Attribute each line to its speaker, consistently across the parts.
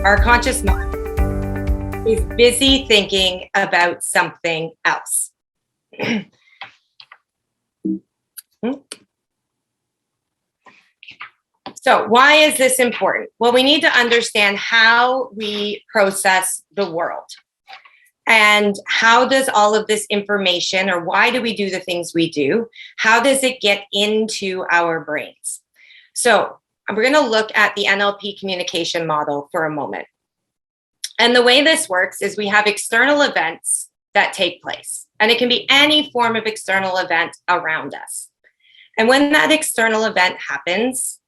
Speaker 1: Our conscious mind is busy thinking about something else. So why is this important? Well, we need to understand how we process the world. And how does all of this information, or why do we do the things we do? How does it get into our brains? So we're going to look at the Nlp Communication Model for a moment. And the way this works is we have external events that take place. And it can be any form of external event around us. And when that external event happens,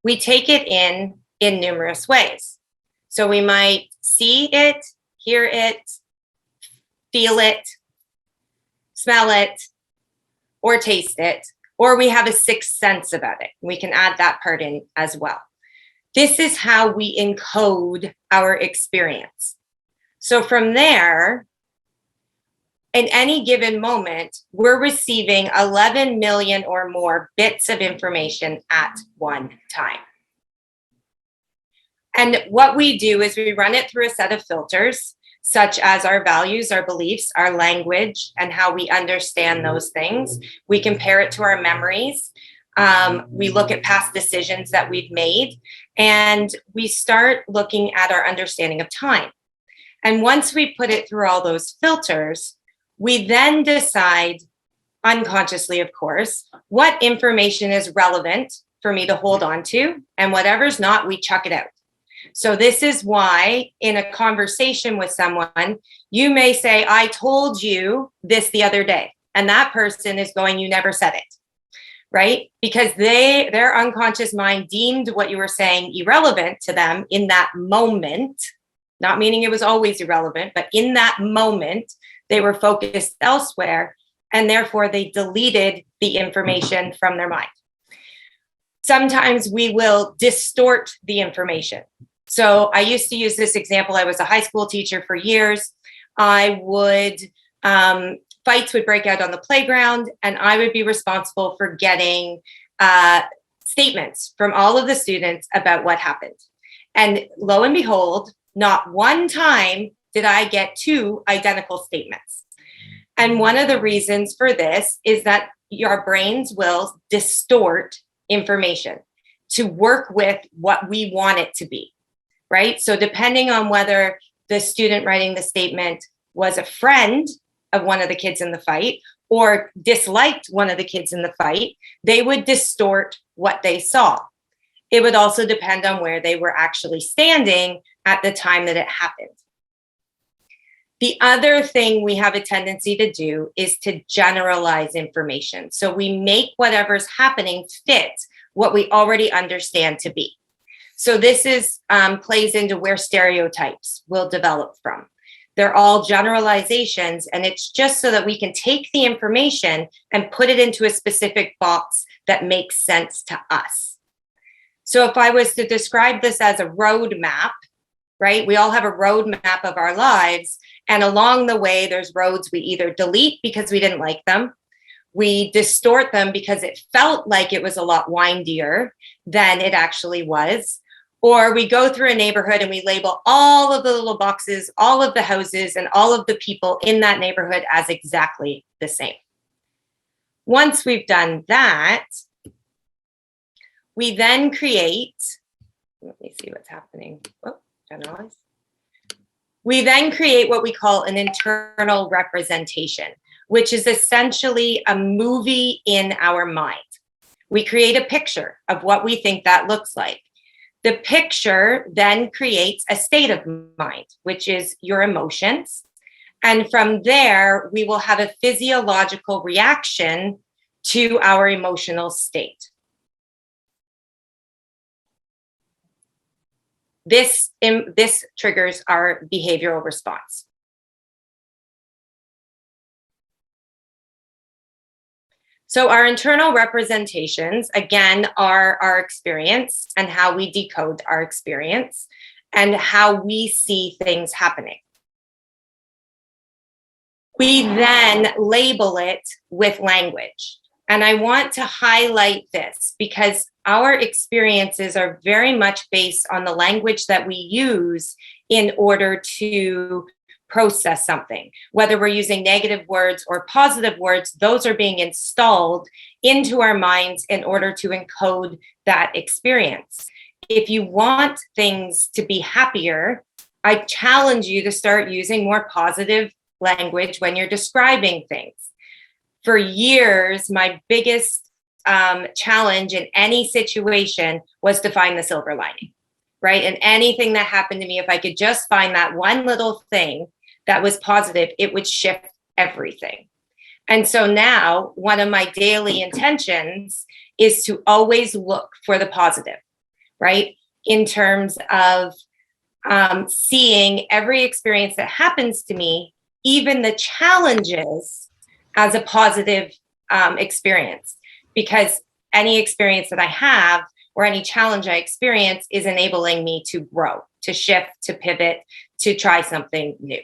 Speaker 1: we take it in numerous ways. So we might see it, hear it, feel it, smell it, or taste it, or we have a sixth sense about it. We can add that part in as well. This is how we encode our experience. So from there, in any given moment, we're receiving 11 million or more bits of information at one time. And what we do is we run it through a set of filters, such as our values, our beliefs, our language, and how we understand those things. We compare it to our memories. We look at past decisions that we've made, and we start looking at our understanding of time. And once we put it through all those filters, we then decide, unconsciously, of course, what information is relevant for me to hold on to, and whatever's not, we chuck it out. So this is why in a conversation with someone, you may say, I told you this the other day. And that person is going, you never said it, right? Because their unconscious mind deemed what you were saying irrelevant to them in that moment, not meaning it was always irrelevant, but in that moment, they were focused elsewhere, and therefore they deleted the information from their mind. Sometimes we will distort the information. So I used to use this example. I was a high school teacher for years. Fights would break out on the playground, and I would be responsible for getting statements from all of the students about what happened. And lo and behold, not one time did I get two identical statements. And one of the reasons for this is that your brains will distort information to work with what we want it to be. Right? So depending on whether the student writing the statement was a friend of one of the kids in the fight or disliked one of the kids in the fight, they would distort what they saw. It would also depend on where they were actually standing at the time that it happened. The other thing we have a tendency to do is to generalize information. So we make whatever's happening fit what we already understand to be. So this is plays into where stereotypes will develop from. They're all generalizations, and it's just so that we can take the information and put it into a specific box that makes sense to us. So if I was to describe this as a roadmap, right? We all have a roadmap of our lives, and along the way, there's roads we either delete because we didn't like them, we distort them because it felt like it was a lot windier than it actually was. Or we go through a neighborhood and we label all of the little boxes, all of the houses, and all of the people in that neighborhood as exactly the same. Once we've done that, we then create, let me see what's happening. Oh, generalize. We then create what we call an internal representation, which is essentially a movie in our mind. We create a picture of what we think that looks like. The picture then creates a state of mind, which is your emotions. And from there, we will have a physiological reaction to our emotional state. This triggers our behavioral response. So our internal representations, again, are our experience and how we decode our experience and how we see things happening. We then label it with language. And I want to highlight this because our experiences are very much based on the language that we use in order to process something. Whether we're using negative words or positive words, those are being installed into our minds in order to encode that experience. If you want things to be happier, I challenge you to start using more positive language when you're describing things. For years, my biggest challenge in any situation was to find the silver lining, right? And anything that happened to me, if I could just find that one little thing that was positive, it would shift everything. And so now one of my daily intentions is to always look for the positive, right? In terms of seeing every experience that happens to me, even the challenges, as a positive experience, because any experience that I have or any challenge I experience is enabling me to grow, to shift, to pivot, to try something new.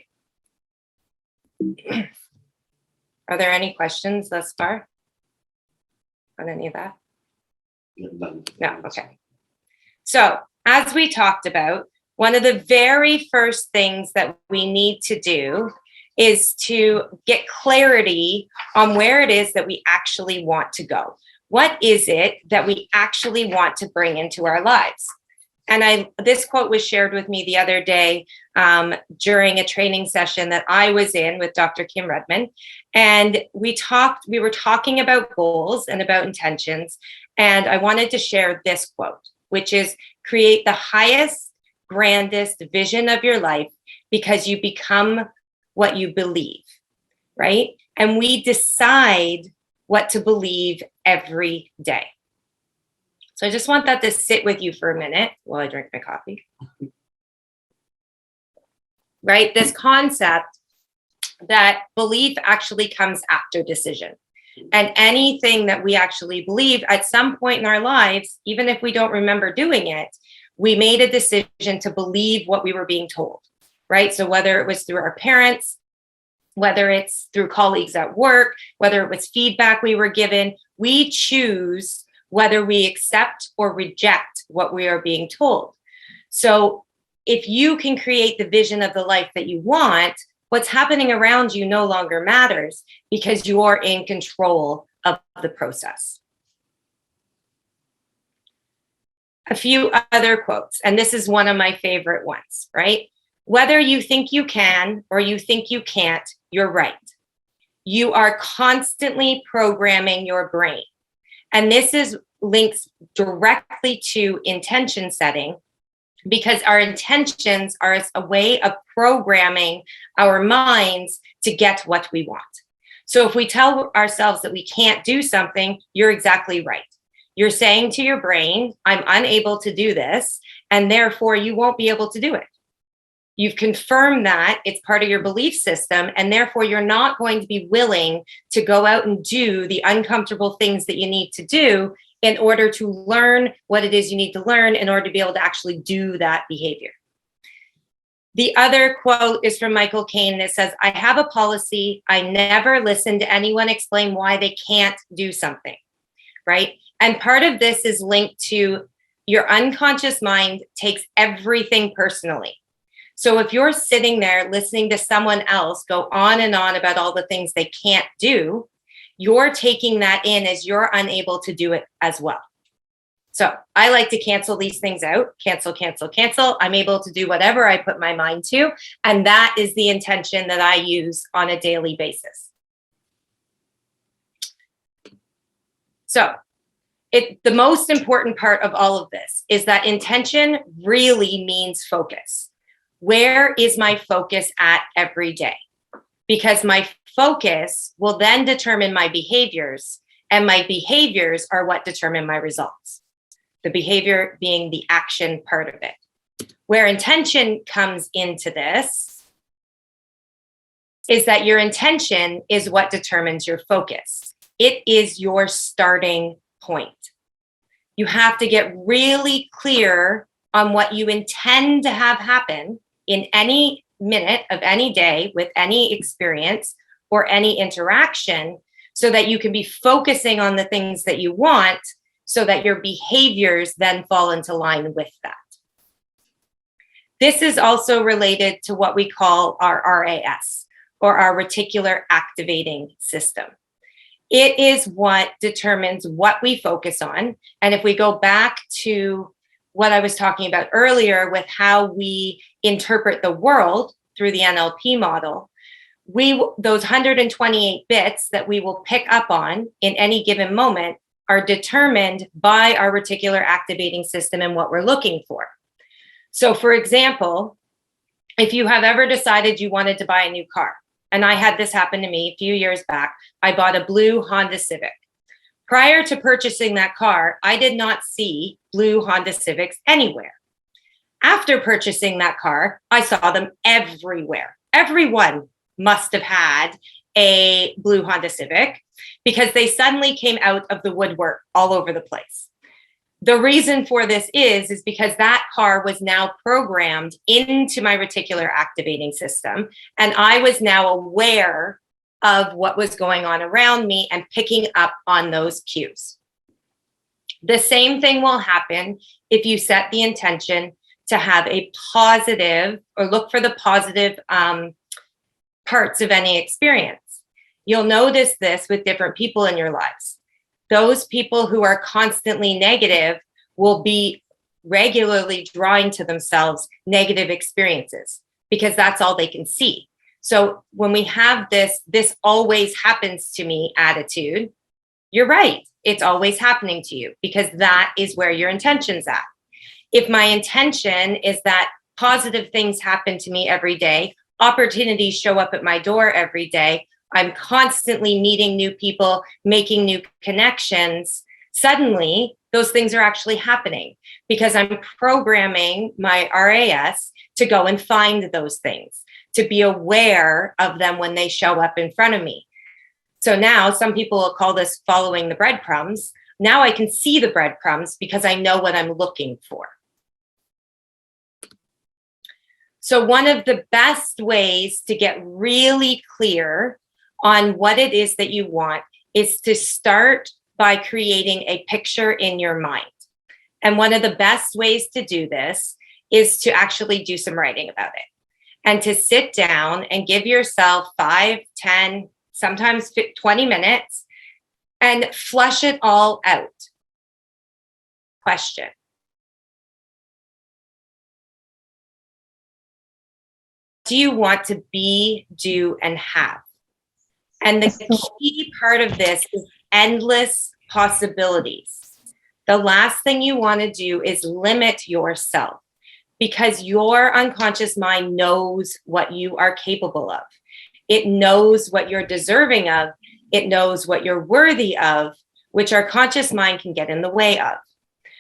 Speaker 1: Are there any questions thus far on any of that? No, okay. So as we talked about, one of the very first things that we need to do is to get clarity on where it is that we actually want to go. What is it that we actually want to bring into our lives? And this quote was shared with me the other day during a training session that I was in with Dr. Kim Redmond. And we were talking about goals and about intentions. And I wanted to share this quote, which is, create the highest, grandest vision of your life because you become what you believe, right? And we decide what to believe every day. So I just want that to sit with you for a minute while I drink my coffee. Right? This concept that belief actually comes after decision. And anything that we actually believe at some point in our lives, even if we don't remember doing it, we made a decision to believe what we were being told, right? So whether it was through our parents, whether it's through colleagues at work, whether it was feedback we were given, we choose whether we accept or reject what we are being told. So if you can create the vision of the life that you want, what's happening around you no longer matters because you are in control of the process. A few other quotes, and this is one of my favorite ones, right? Whether you think you can or you think you can't, you're right. You are constantly programming your brain. And this links directly to intention setting, because our intentions are a way of programming our minds to get what we want. So if we tell ourselves that we can't do something, you're exactly right. You're saying to your brain, I'm unable to do this, and therefore you won't be able to do it. You've confirmed that it's part of your belief system, and therefore you're not going to be willing to go out and do the uncomfortable things that you need to do in order to learn what it is you need to learn in order to be able to actually do that behavior. The other quote is from Michael Caine that says, I have a policy. I never listen to anyone explain why they can't do something, right? And part of this is linked to your unconscious mind takes everything personally. So if you're sitting there listening to someone else go on and on about all the things they can't do, you're taking that in as you're unable to do it as well. So I like to cancel these things out, cancel, cancel, cancel. I'm able to do whatever I put my mind to. And that is the intention that I use on a daily basis. So the most important part of all of this is that intention really means focus. Where is my focus at every day? Because my focus will then determine my behaviors, and my behaviors are what determine my results. The behavior being the action part of it. Where intention comes into this is that your intention is what determines your focus. It is your starting point. You have to get really clear on what you intend to have happen in any minute of any day with any experience or any interaction, so that you can be focusing on the things that you want so that your behaviors then fall into line with that. This is also related to what we call our RAS, or our reticular activating system. It is what determines what we focus on. And if we go back to what I was talking about earlier with how we interpret the world through the NLP model, those 128 bits that we will pick up on in any given moment are determined by our reticular activating system and what we're looking for. So for example, if you have ever decided you wanted to buy a new car, and I had this happen to me a few years back, I bought a blue Honda Civic. Prior to purchasing that car, I did not see blue Honda Civics anywhere. After purchasing that car, I saw them everywhere. Everyone must have had a blue Honda Civic because they suddenly came out of the woodwork all over the place. The reason for this is because that car was now programmed into my reticular activating system, and I was now aware of what was going on around me and picking up on those cues. The same thing will happen if you set the intention to have a positive, or look for the positive parts of any experience. You'll notice this with different people in your lives. Those people who are constantly negative will be regularly drawing to themselves negative experiences because that's all they can see. So when we have this always happens to me attitude, you're right. It's always happening to you because that is where your intention's at. If my intention is that positive things happen to me every day, opportunities show up at my door every day, I'm constantly meeting new people, making new connections, suddenly those things are actually happening because I'm programming my RAS to go and find those things, to be aware of them when they show up in front of me. So now some people will call this following the breadcrumbs. Now I can see the breadcrumbs because I know what I'm looking for. So one of the best ways to get really clear on what it is that you want is to start by creating a picture in your mind. And one of the best ways to do this is to actually do some writing about it and to sit down and give yourself 5, 10, sometimes 20 minutes and flush it all out. Question. Do you want to be, do, and have? And the key part of this is endless possibilities. The last thing you want to do is limit yourself because your unconscious mind knows what you are capable of. It knows what you're deserving of. It knows what you're worthy of, which our conscious mind can get in the way of.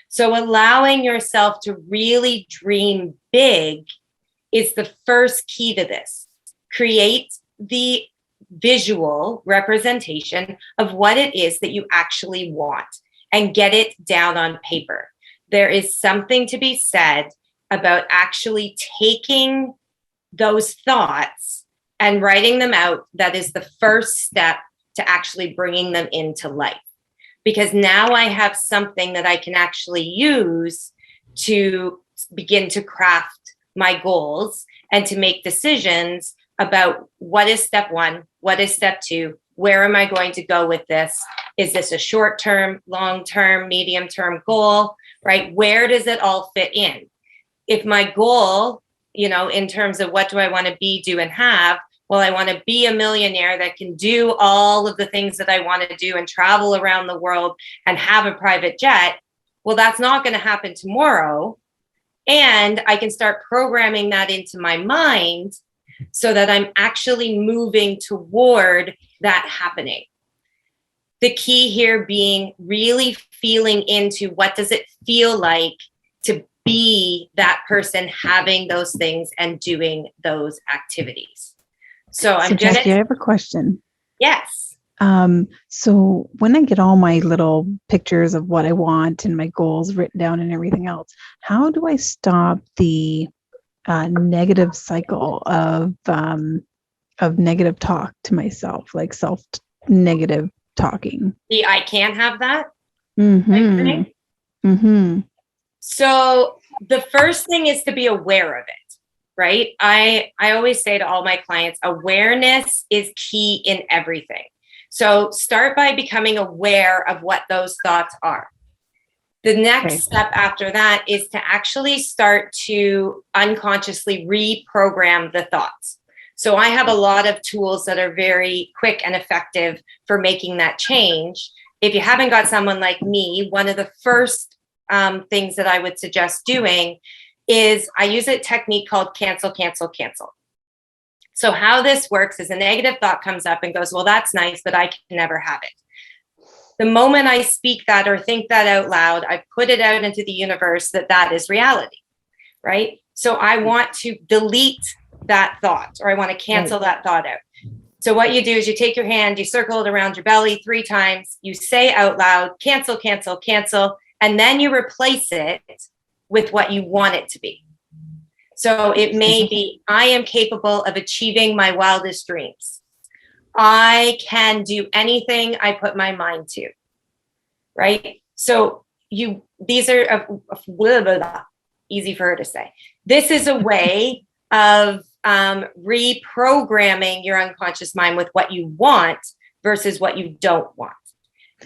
Speaker 1: So allowing yourself to really dream big is the first key to this. Create the visual representation of what it is that you actually want and get it down on paper. There is something to be said about actually taking those thoughts and writing them out. That is the first step to actually bringing them into life. Because now I have something that I can actually use to begin to craft my goals and to make decisions about what is step 1, what is step 2, where am I going to go with this? Is this a short-term, long-term, medium-term goal, right? Where does it all fit in? If my goal, in terms of what do I want to be, do, and have, well, I want to be a millionaire that can do all of the things that I want to do and travel around the world and have a private jet. Well, that's not going to happen tomorrow. And I can start programming that into my mind so that I'm actually moving toward that happening. The key here being really feeling into what does it feel like to be that person having those things and doing those activities. So
Speaker 2: Jacqy, I have a question.
Speaker 1: Yes.
Speaker 2: So when I get all my little pictures of what I want and my goals written down and everything else, how do I stop the negative cycle of negative talk to myself, like self-negative talking?
Speaker 1: I can't have that.
Speaker 2: Mm-hmm. Mm-hmm.
Speaker 1: So the first thing is to be aware of it, right? I always say to all my clients, awareness is key in everything. So start by becoming aware of what those thoughts are. The next step after that is to actually start to unconsciously reprogram the thoughts. So I have a lot of tools that are very quick and effective for making that change. If you haven't got someone like me, one of the first things that I would suggest doing is I use a technique called cancel, cancel, cancel. So how this works is a negative thought comes up and goes, well, that's nice, but I can never have it. The moment I speak that or think that out loud, I put it out into the universe that that is reality, right? So I want to delete that thought, or I want to cancel that thought out. So what you do is you take your hand, you circle it around your belly 3 times, you say out loud, cancel, cancel, cancel, and then you replace it with what you want it to be. So it may be, I am capable of achieving my wildest dreams. I can do anything I put my mind to, right? So these are blah, blah, blah, easy for her to say. This is a way of reprogramming your unconscious mind with what you want versus what you don't want.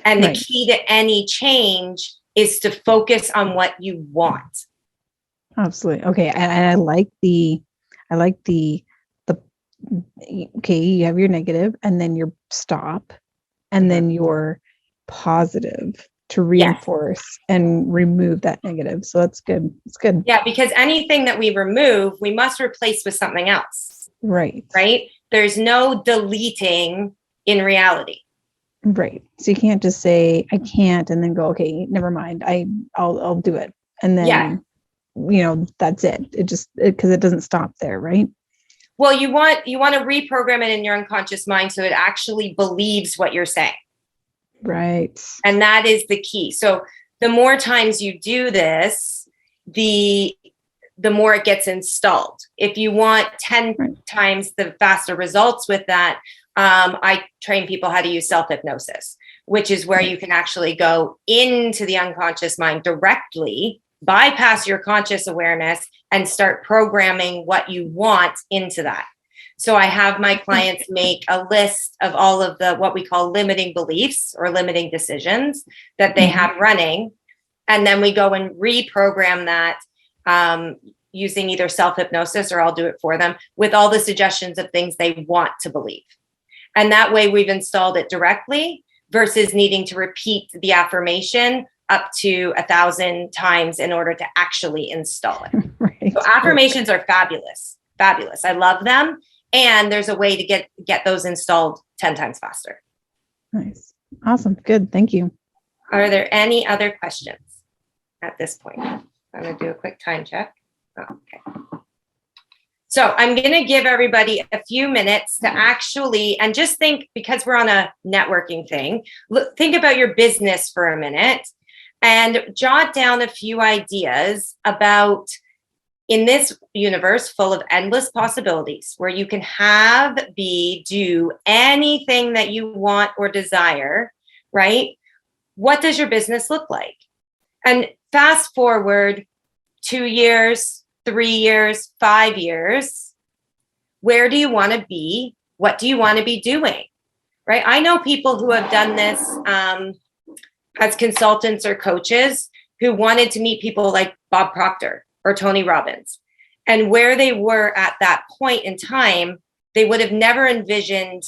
Speaker 1: And the key to any change is to focus on what you want.
Speaker 2: Absolutely. Okay. And I like the okay, you have your negative and then your stop and then your positive to reinforce and remove that negative. So that's good. It's good.
Speaker 1: Yeah, because anything that we remove, we must replace with something else.
Speaker 2: Right.
Speaker 1: Right? There's no deleting in reality.
Speaker 2: Right. So you can't just say I can't and then go, okay, never mind. I'll do it. And then that's it. It just because it doesn't stop there, right?
Speaker 1: Well, you want to reprogram it in your unconscious mind so it actually believes what you're saying.
Speaker 2: Right.
Speaker 1: And that is the key. So the more times you do this, the more it gets installed. If you want 10 times the faster results with that, I train people how to use self-hypnosis, which is where you can actually go into the unconscious mind directly, bypass your conscious awareness, and start programming what you want into that. So I have my clients make a list of all of the what we call limiting beliefs or limiting decisions that they have running. And then we go and reprogram that using either self-hypnosis or I'll do it for them with all the suggestions of things they want to believe. And that way we've installed it directly versus needing to repeat the affirmation up to 1,000 times in order to actually install it. Right. So affirmations are fabulous, fabulous. I love them. And there's a way to get those installed 10 times faster.
Speaker 2: Nice. Awesome. Good. Thank you.
Speaker 1: Are there any other questions at this point? I'm going to do a quick time check. Oh, okay. So I'm going to give everybody a few minutes to actually, and just think, because we're on a networking thing, think about your business for a minute and jot down a few ideas about, in this universe full of endless possibilities, where you can have, do anything that you want or desire, right? What does your business look like? And fast forward 2 years, 3 years, 5 years. Where do you want to be? What do you want to be doing? Right? I know people who have done this as consultants or coaches who wanted to meet people like Bob Proctor or Tony Robbins. And where they were at that point in time, they would have never envisioned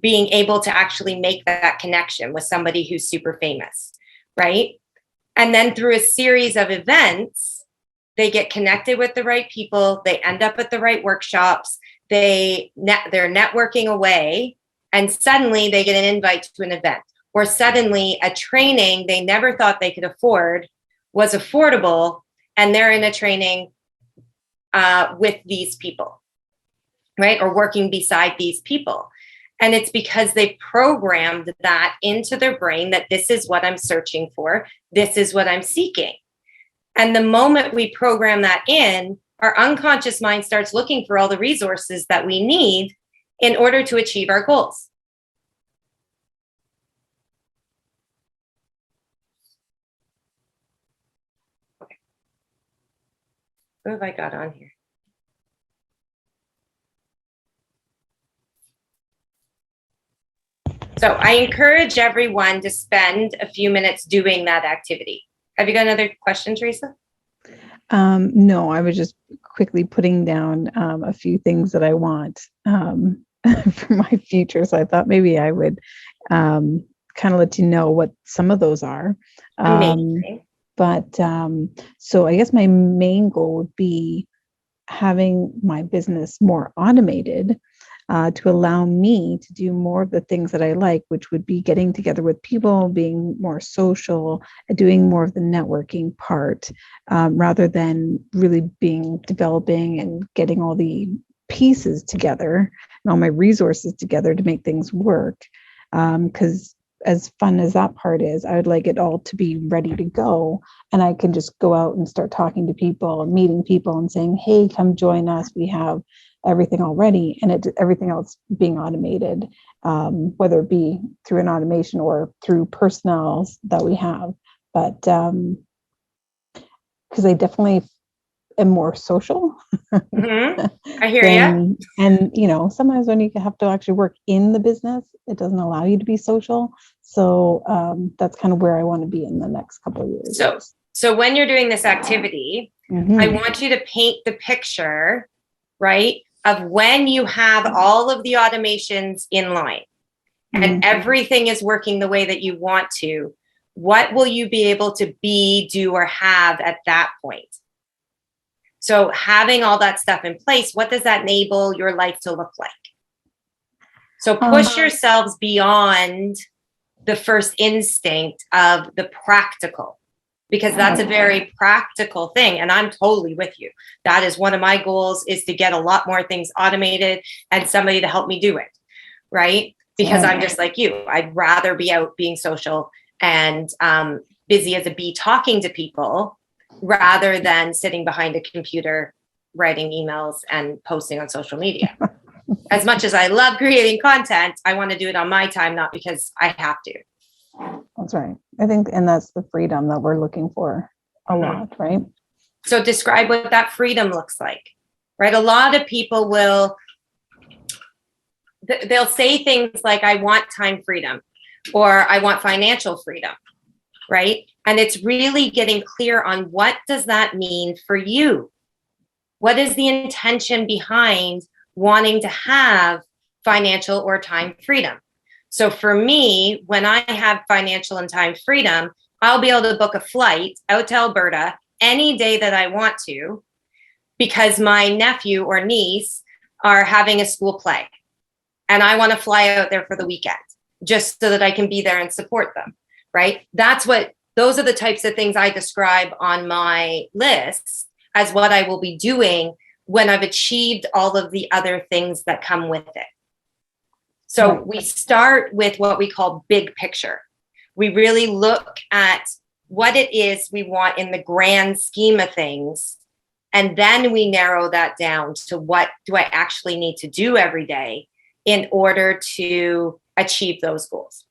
Speaker 1: being able to actually make that connection with somebody who's super famous, right? And then through a series of events, they get connected with the right people, they end up at the right workshops, they're networking away, and suddenly they get an invite to an event, or suddenly a training they never thought they could afford was affordable, and they're in a training with these people, right? Or working beside these people. And it's because they programmed that into their brain that this is what I'm searching for, this is what I'm seeking. And the moment we program that in, our unconscious mind starts looking for all the resources that we need in order to achieve our goals. What have I got on here? So I encourage everyone to spend a few minutes doing that activity. Have you got another question, Teresa?
Speaker 2: No, I was just quickly putting down a few things that I want for my future. So I thought maybe I would kind of let you know what some of those are.
Speaker 1: Amazing.
Speaker 2: But so I guess my main goal would be having my business more automated to allow me to do more of the things that I like, which would be getting together with people, being more social, doing more of the networking part, rather than really developing and getting all the pieces together and all my resources together to make things work. Because as fun as that part is, I would like it all to be ready to go. And I can just go out and start talking to people and meeting people and saying, hey, come join us. We have everything already, and everything else being automated, whether it be through an automation or through personnel that we have. But because I definitely am more social.
Speaker 1: Mm-hmm. I hear you.
Speaker 2: And sometimes when you have to actually work in the business, it doesn't allow you to be social. So that's kind of where I want to be in the next couple of years.
Speaker 1: So when you're doing this activity, I want you to paint the picture, right, of when you have all of the automations in line and everything is working the way that you want to. What will you be able to be, do, or have at that point? So having all that stuff in place, what does that enable your life to look like? So push yourselves beyond the first instinct of the practical, because that's a very practical thing. And I'm totally with you. That is one of my goals, is to get a lot more things automated and somebody to help me do it. Right. Because I'm just like you. I'd rather be out being social and busy as a bee talking to people rather than sitting behind a computer, writing emails and posting on social media. As much as I love creating content, I want to do it on my time, not because I have to.
Speaker 2: That's right. I think, and that's the freedom that we're looking for a lot, right?
Speaker 1: So describe what that freedom looks like, right? A lot of people they'll say things like, I want time freedom, or I want financial freedom, right? And it's really getting clear on what does that mean for you? What is the intention behind wanting to have financial or time freedom? So for me, when I have financial and time freedom, I'll be able to book a flight out to Alberta any day that I want to, because my nephew or niece are having a school play. And I want to fly out there for the weekend just so that I can be there and support them, right? Those are the types of things I describe on my list as what I will be doing when I've achieved all of the other things that come with it. So we start with what we call big picture. We really look at what it is we want in the grand scheme of things. And then we narrow that down to what do I actually need to do every day in order to achieve those goals.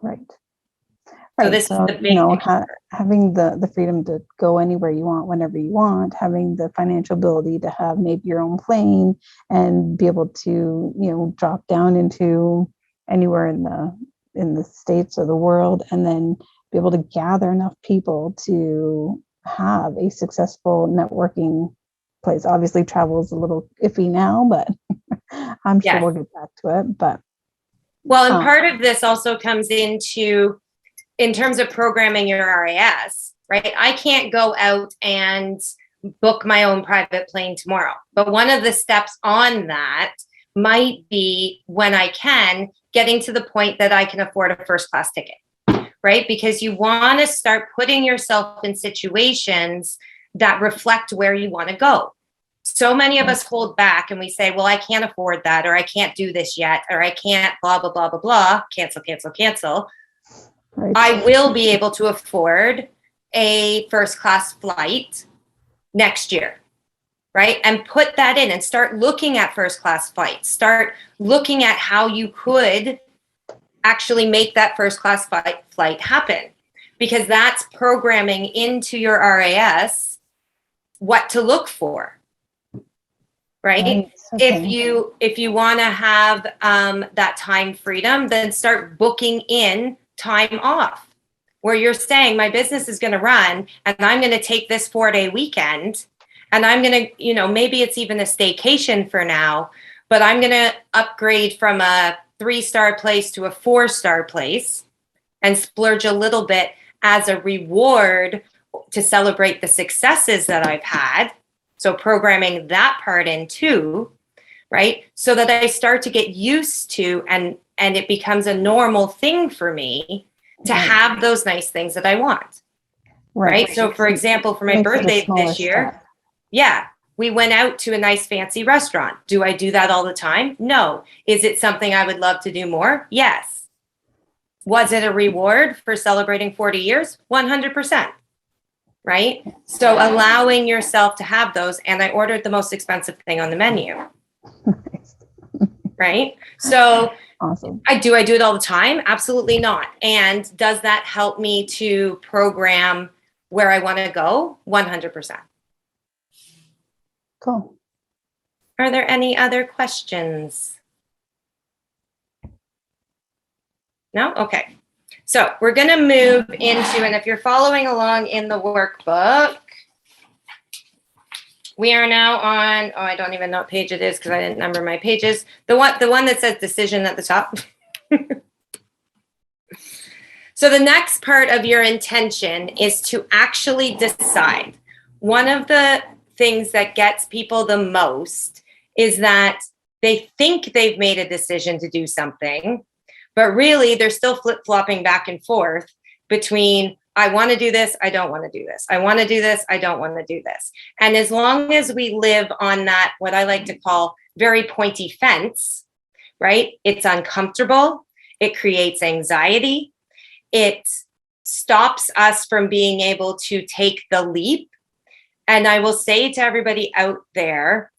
Speaker 2: Right.
Speaker 1: So this is the big
Speaker 2: having the freedom to go anywhere you want, whenever you want, having the financial ability to have maybe your own plane and be able to, drop down into anywhere in the States or the world, and then be able to gather enough people to have a successful networking place. Obviously travel is a little iffy now, but I'm sure we'll get back to it. But
Speaker 1: and part of this also comes into, in terms of programming your RAS, right? I can't go out and book my own private plane tomorrow. But one of the steps on that might be, when I can, getting to the point that I can afford a first class ticket, right? Because you want to start putting yourself in situations that reflect where you want to go. So many of us hold back and we say, well, I can't afford that, or I can't do this yet, or I can't blah, blah, blah, blah, blah, cancel. Right. I will be able to afford a first class flight next year, right? And put that in and start looking at first class flights. Start looking at how you could actually make that first class flight happen, because that's programming into your RAS what to look for, right?
Speaker 2: Okay.
Speaker 1: If you want to have that time freedom, then start booking in time off where you're saying my business is going to run and I'm going to take this 4-day weekend and I'm going to, you know, maybe it's even a staycation for now, but I'm going to upgrade from a 3-star place to a 4-star place and splurge a little bit as a reward to celebrate the successes that I've had. So programming that part in too, right? So that I start to get used to and it becomes a normal thing for me to have those nice things that I want. Right. So for example, for my birthday this year, we went out to a nice fancy restaurant. Do I do that all the time? No. Is it something I would love to do more? Yes. Was it a reward for celebrating 40 years? 100%. Right. So allowing yourself to have those. And I ordered the most expensive thing on the menu. Right. So
Speaker 2: awesome.
Speaker 1: I do it all the time? Absolutely not. And does that help me to program where I want to go? 100%.
Speaker 2: Cool.
Speaker 1: Are there any other questions? No? Okay. So we're going to move into, and if you're following along in the workbook, we are now on, I don't even know what page it is because I didn't number my pages. The one that says decision at the top. So the next part of your intention is to actually decide. One of the things that gets people the most is that they think they've made a decision to do something, but really they're still flip-flopping back and forth between I want to do this, I don't want to do this. I want to do this, I don't want to do this. And as long as we live on that, what I like to call very pointy fence, right? It's uncomfortable. It creates anxiety. It stops us from being able to take the leap. And I will say to everybody out there,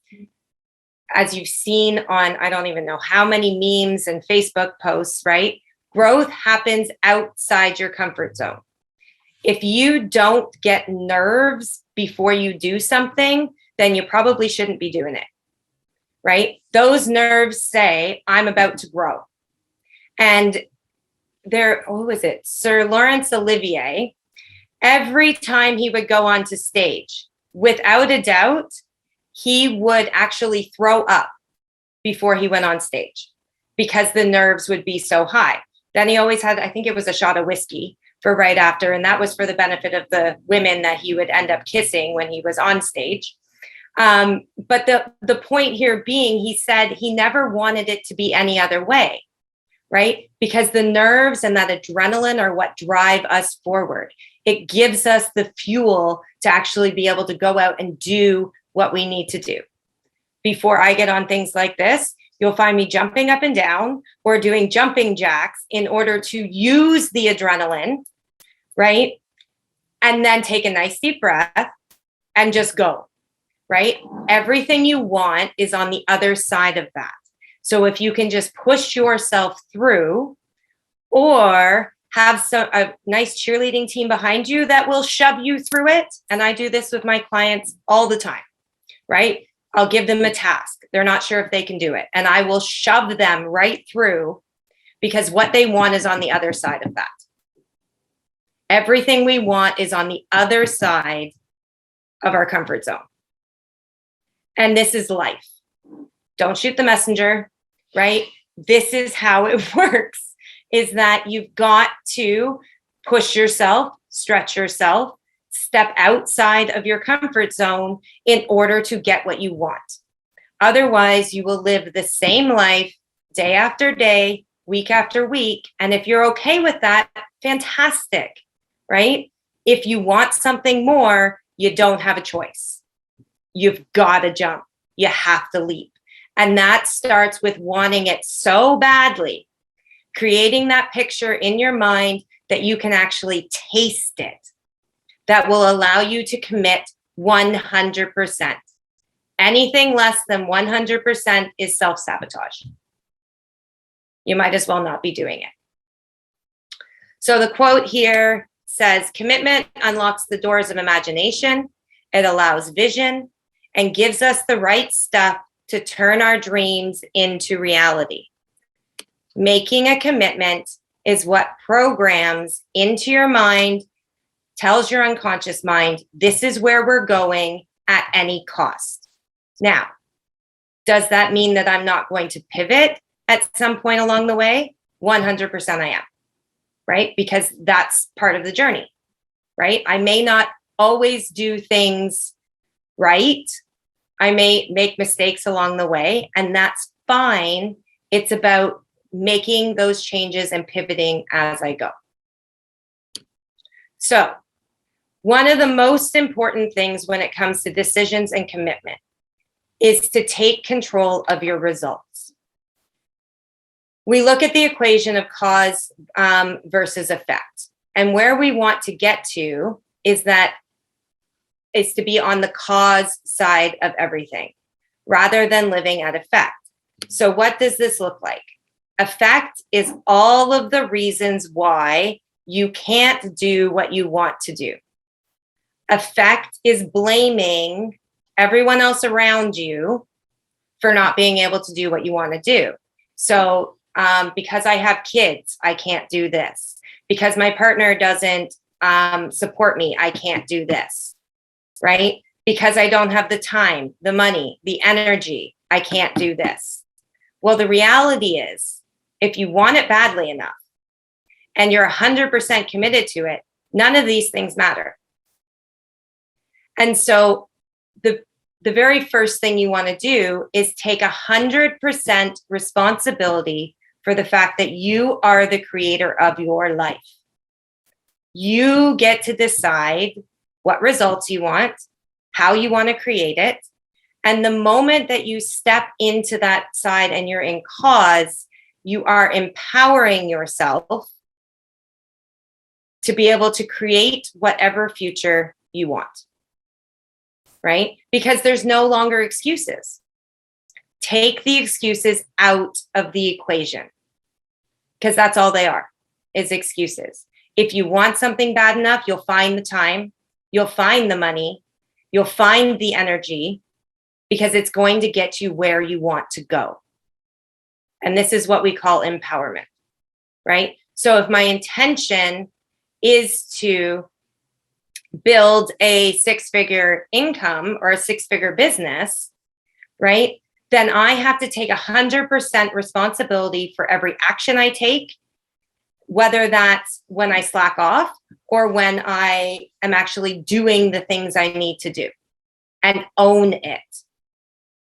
Speaker 1: as you've seen on, I don't even know how many memes and Facebook posts, right? Growth happens outside your comfort zone. If you don't get nerves before you do something, then you probably shouldn't be doing it, right? Those nerves say, I'm about to grow. And who was it? Sir Laurence Olivier, every time he would go onto stage, without a doubt, he would actually throw up before he went on stage because the nerves would be so high. Then he always had, I think it was a shot of whiskey for right after, and that was for the benefit of the women that he would end up kissing when he was on stage. But the point here being, he said he never wanted it to be any other way, right? Because the nerves and that adrenaline are what drive us forward. It gives us the fuel to actually be able to go out and do what we need to do. Before I get on things like this, you'll find me jumping up and down or doing jumping jacks in order to use the adrenaline, right? And then take a nice deep breath and just go, right? Everything you want is on the other side of that. So if you can just push yourself through or have a nice cheerleading team behind you that will shove you through it. And I do this with my clients all the time, right? I'll give them a task. They're not sure if they can do it. And I will shove them right through because what they want is on the other side of that. Everything we want is on the other side of our comfort zone. And this is life. Don't shoot the messenger, right? This is how it works, is that you've got to push yourself, stretch yourself, step outside of your comfort zone in order to get what you want. Otherwise, you will live the same life day after day, week after week. And if you're okay with that, fantastic, right? If you want something more, you don't have a choice. You've got to jump. You have to leap. And that starts with wanting it so badly, creating that picture in your mind that you can actually taste it. That will allow you to commit 100%. Anything less than 100% is self-sabotage. You might as well not be doing it. So the quote here says, commitment unlocks the doors of imagination it allows vision, and gives us the right stuff to turn our dreams into reality. Making a commitment is what programs into your mind, tells your unconscious mind, this is where we're going at any cost. Now, does that mean that I'm not going to pivot at some point along the way? 100% I am, right? Because that's part of the journey, right? I may not always do things right. I may make mistakes along the way, and that's fine. It's about making those changes and pivoting as I go. So, one of the most important things when it comes to decisions and commitment is to take control of your results. We look at the equation of cause versus effect. And where we want to get to is to be on the cause side of everything rather than living at effect. So what does this look like? Effect is all of the reasons why you can't do what you want to do. Effect is blaming everyone else around you for not being able to do what you want to do. So because I have kids, I can't do this. Because my partner doesn't support me, I can't do this, right? Because I don't have the time, the money, the energy, I can't do this. Well, the reality is, if you want it badly enough and you're 100% committed to it, none of these things matter. And so the very first thing you want to do is take 100% responsibility for the fact that you are the creator of your life. You get to decide what results you want, how you want to create it. And the moment that you step into that side and you're in cause, you are empowering yourself to be able to create whatever future you want, right? Because there's no longer excuses. Take the excuses out of the equation, because that's all they are, is excuses. If you want something bad enough, you'll find the time, you'll find the money, you'll find the energy, because it's going to get you where you want to go. And this is what we call empowerment, right? So if my intention is to build a six-figure income or a six-figure business, right? Then I have to take 100% responsibility for every action I take, whether that's when I slack off or when I am actually doing the things I need to do, and own it.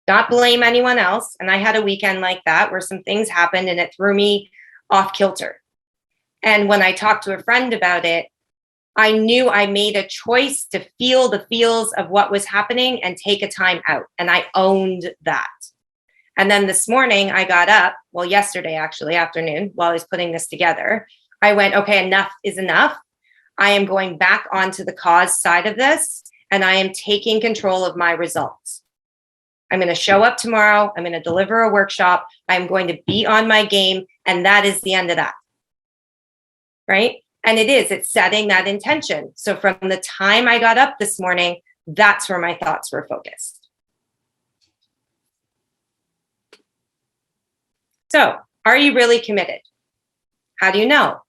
Speaker 1: Not blame anyone else. And I had a weekend like that where some things happened and it threw me off kilter. And when I talked to a friend about it, I knew I made a choice to feel the feels of what was happening and take a time out. And I owned that. And then this morning I got up, well, yesterday, actually, afternoon, while I was putting this together, I went, okay, enough is enough. I am going back onto the cause side of this, and I am taking control of my results. I'm going to show up tomorrow. I'm going to deliver a workshop. I'm going to be on my game. And that is the end of that. Right? And it's setting that intention. So from the time I got up this morning, that's where my thoughts were focused. So, are you really committed? How do you know?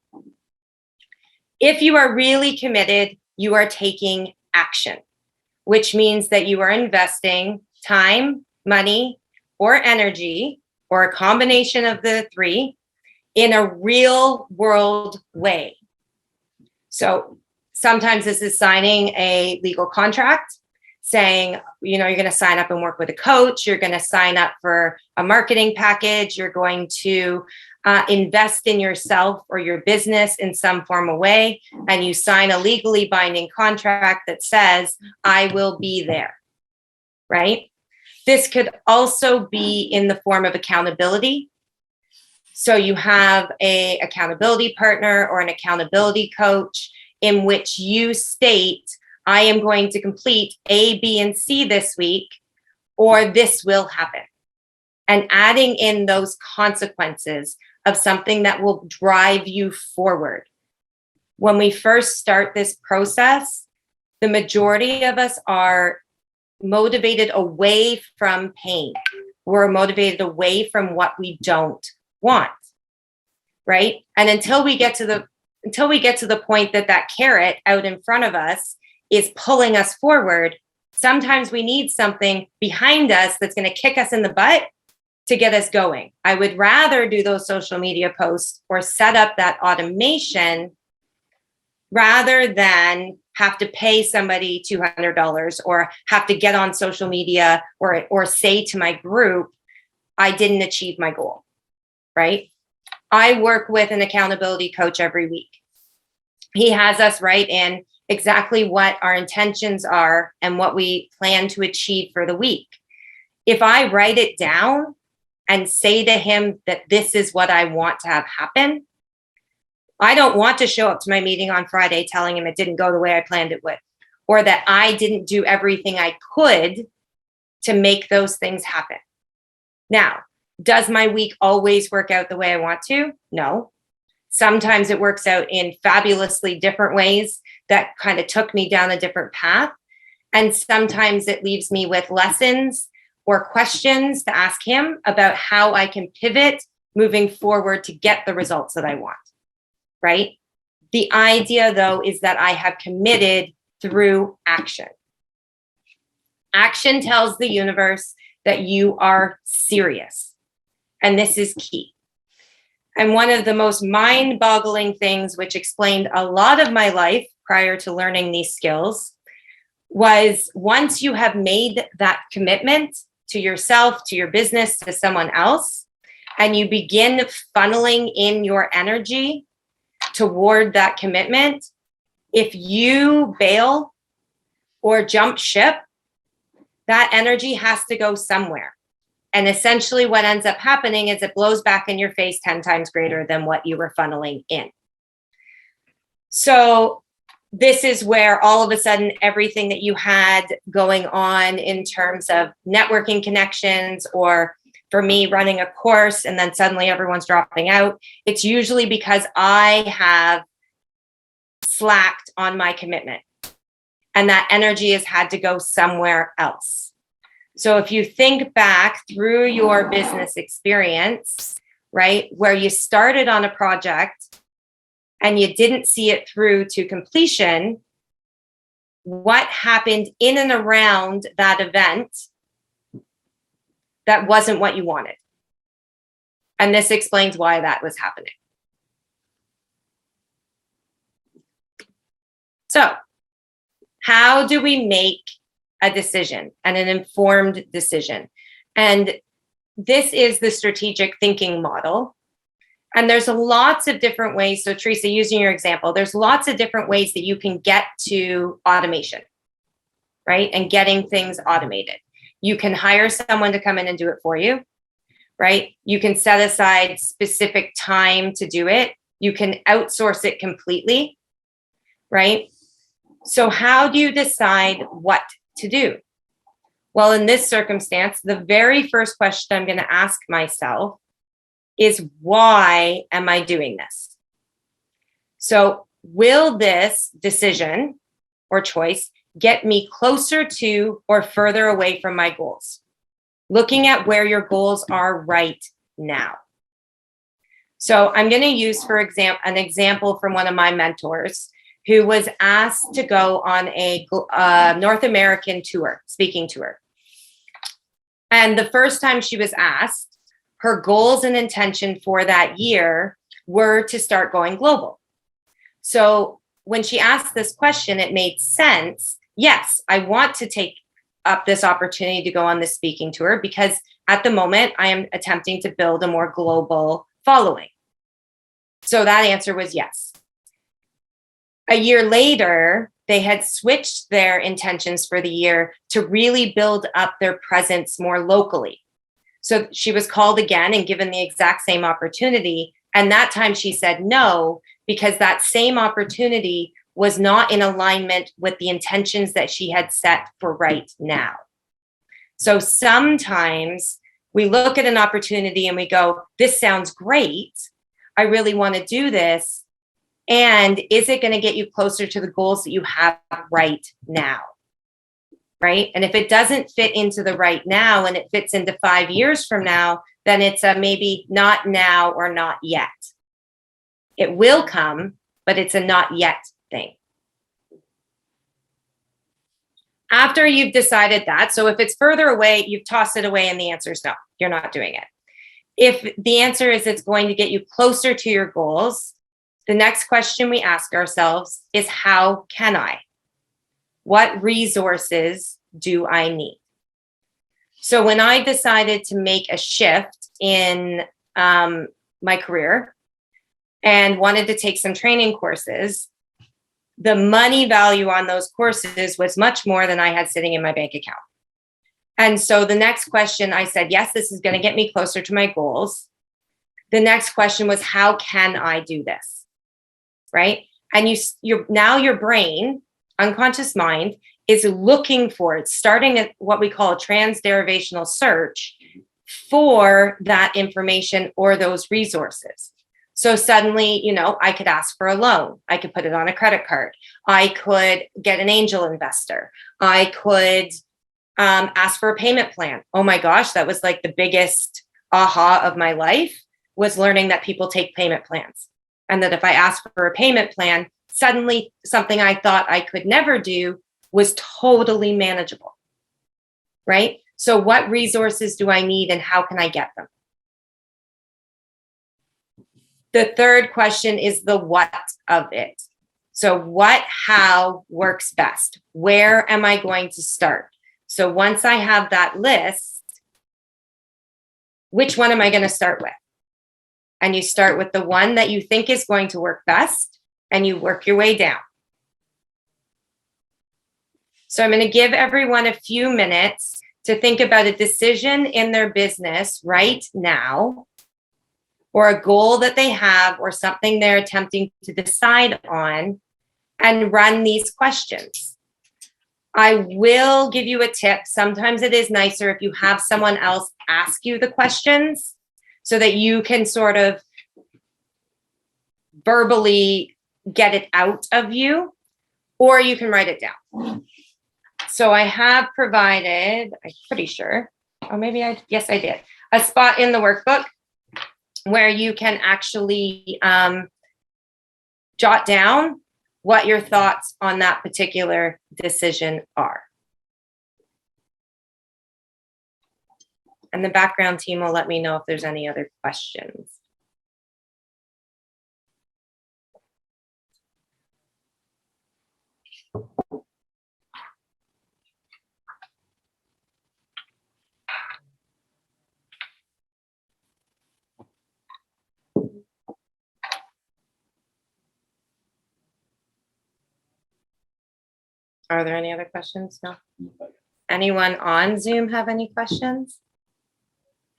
Speaker 1: If you are really committed, you are taking action, which means that you are investing time, money, or energy, or a combination of the three, in a real world way. So sometimes this is signing a legal contract, saying, you're going to sign up and work with a coach, you're going to sign up for a marketing package, you're going to invest in yourself or your business in some form of way, and you sign a legally binding contract that says, I will be there, right? This could also be in the form of accountability. So you have an accountability partner or an accountability coach in which you state, I am going to complete A, B, and C this week, or this will happen. And adding in those consequences of something that will drive you forward. When we first start this process, the majority of us are motivated away from pain. We're motivated away from what we don't want, right? And until we get to the point that that carrot out in front of us is pulling us forward, sometimes we need something behind us that's going to kick us in the butt to get us going. I would rather do those social media posts or set up that automation rather than have to pay somebody $200 or have to get on social media or say to my group, I didn't achieve my goal, right? I work with an accountability coach every week. He has us write in exactly what our intentions are and what we plan to achieve for the week. If I write it down and say to him that this is what I want to have happen, I don't want to show up to my meeting on Friday telling him it didn't go the way I planned it would, or that I didn't do everything I could to make those things happen. Now, does my week always work out the way I want to? No. Sometimes it works out in fabulously different ways that kind of took me down a different path. And sometimes it leaves me with lessons or questions to ask him about how I can pivot moving forward to get the results that I want, right? The idea, though, is that I have committed through action. Action tells the universe that you are serious. And this is key. And one of the most mind-boggling things, which explained a lot of my life prior to learning these skills, was once you have made that commitment to yourself, to your business, to someone else, and you begin funneling in your energy toward that commitment, if you bail or jump ship, that energy has to go somewhere. And essentially what ends up happening is it blows back in your face 10 times greater than what you were funneling in. So this is where all of a sudden everything that you had going on in terms of networking connections, or for me running a course and then suddenly everyone's dropping out, it's usually because I have slacked on my commitment and that energy has had to go somewhere else. So if you think back through your business experience, right, where you started on a project and you didn't see it through to completion, what happened in and around that event that wasn't what you wanted? And this explains why that was happening. So, how do we make a decision and an informed decision? And this is the strategic thinking model. And there's lots of different ways. So Teresa, using your example, there's lots of different ways that you can get to automation, right? And getting things automated. You can hire someone to come in and do it for you, right? You can set aside specific time to do it. You can outsource it completely, right? So how do you decide what to do? Well, in this circumstance, the very first question I'm going to ask myself is, why am I doing this? So will this decision or choice get me closer to or further away from my goals? Looking at where your goals are right now. So I'm going to use, for example, an example from one of my mentors who was asked to go on a North American tour, speaking tour. And the first time she was asked, her goals and intention for that year were to start going global. So when she asked this question, it made sense. Yes, I want to take up this opportunity to go on this speaking tour because at the moment I am attempting to build a more global following. So that answer was yes. A year later, they had switched their intentions for the year to really build up their presence more locally. So she was called again and given the exact same opportunity. And that time she said no, because that same opportunity was not in alignment with the intentions that she had set for right now. So sometimes we look at an opportunity and we go, this sounds great. I really want to do this. And is it going to get you closer to the goals that you have right now? Right? And if it doesn't fit into the right now and it fits into 5 years from now, then it's a maybe not now or not yet. It will come, but it's a not yet thing. After you've decided that, so if it's further away, you've tossed it away and the answer is no, you're not doing it. If the answer is it's going to get you closer to your goals, the next question we ask ourselves is, how can I? What resources do I need? So when I decided to make a shift in my career and wanted to take some training courses, the money value on those courses was much more than I had sitting in my bank account. And so the next question, I said, yes, this is going to get me closer to my goals. The next question was, how can I do this? Right? And your brain, unconscious mind, is looking for it, starting at what we call a transderivational search for that information or those resources. So suddenly, I could ask for a loan. I could put it on a credit card. I could get an angel investor. I could ask for a payment plan. Oh my gosh, that was like the biggest aha of my life, was learning that people take payment plans. And that if I asked for a payment plan, suddenly something I thought I could never do was totally manageable, right? So what resources do I need and how can I get them? The third question is the what of it. So how works best? Where am I going to start? So once I have that list, which one am I going to start with? And you start with the one that you think is going to work best, and you work your way down. So I'm going to give everyone a few minutes to think about a decision in their business right now, or a goal that they have, or something they're attempting to decide on, and run these questions. I will give you a tip. Sometimes it is nicer if you have someone else ask you the questions so that you can sort of verbally get it out of you, or you can write it down. So I have provided, I'm pretty sure, yes, I did, a spot in the workbook where you can actually jot down what your thoughts on that particular decision are. And the background team will let me know if there's any other questions. Are there any other questions? No. Anyone on Zoom have any questions?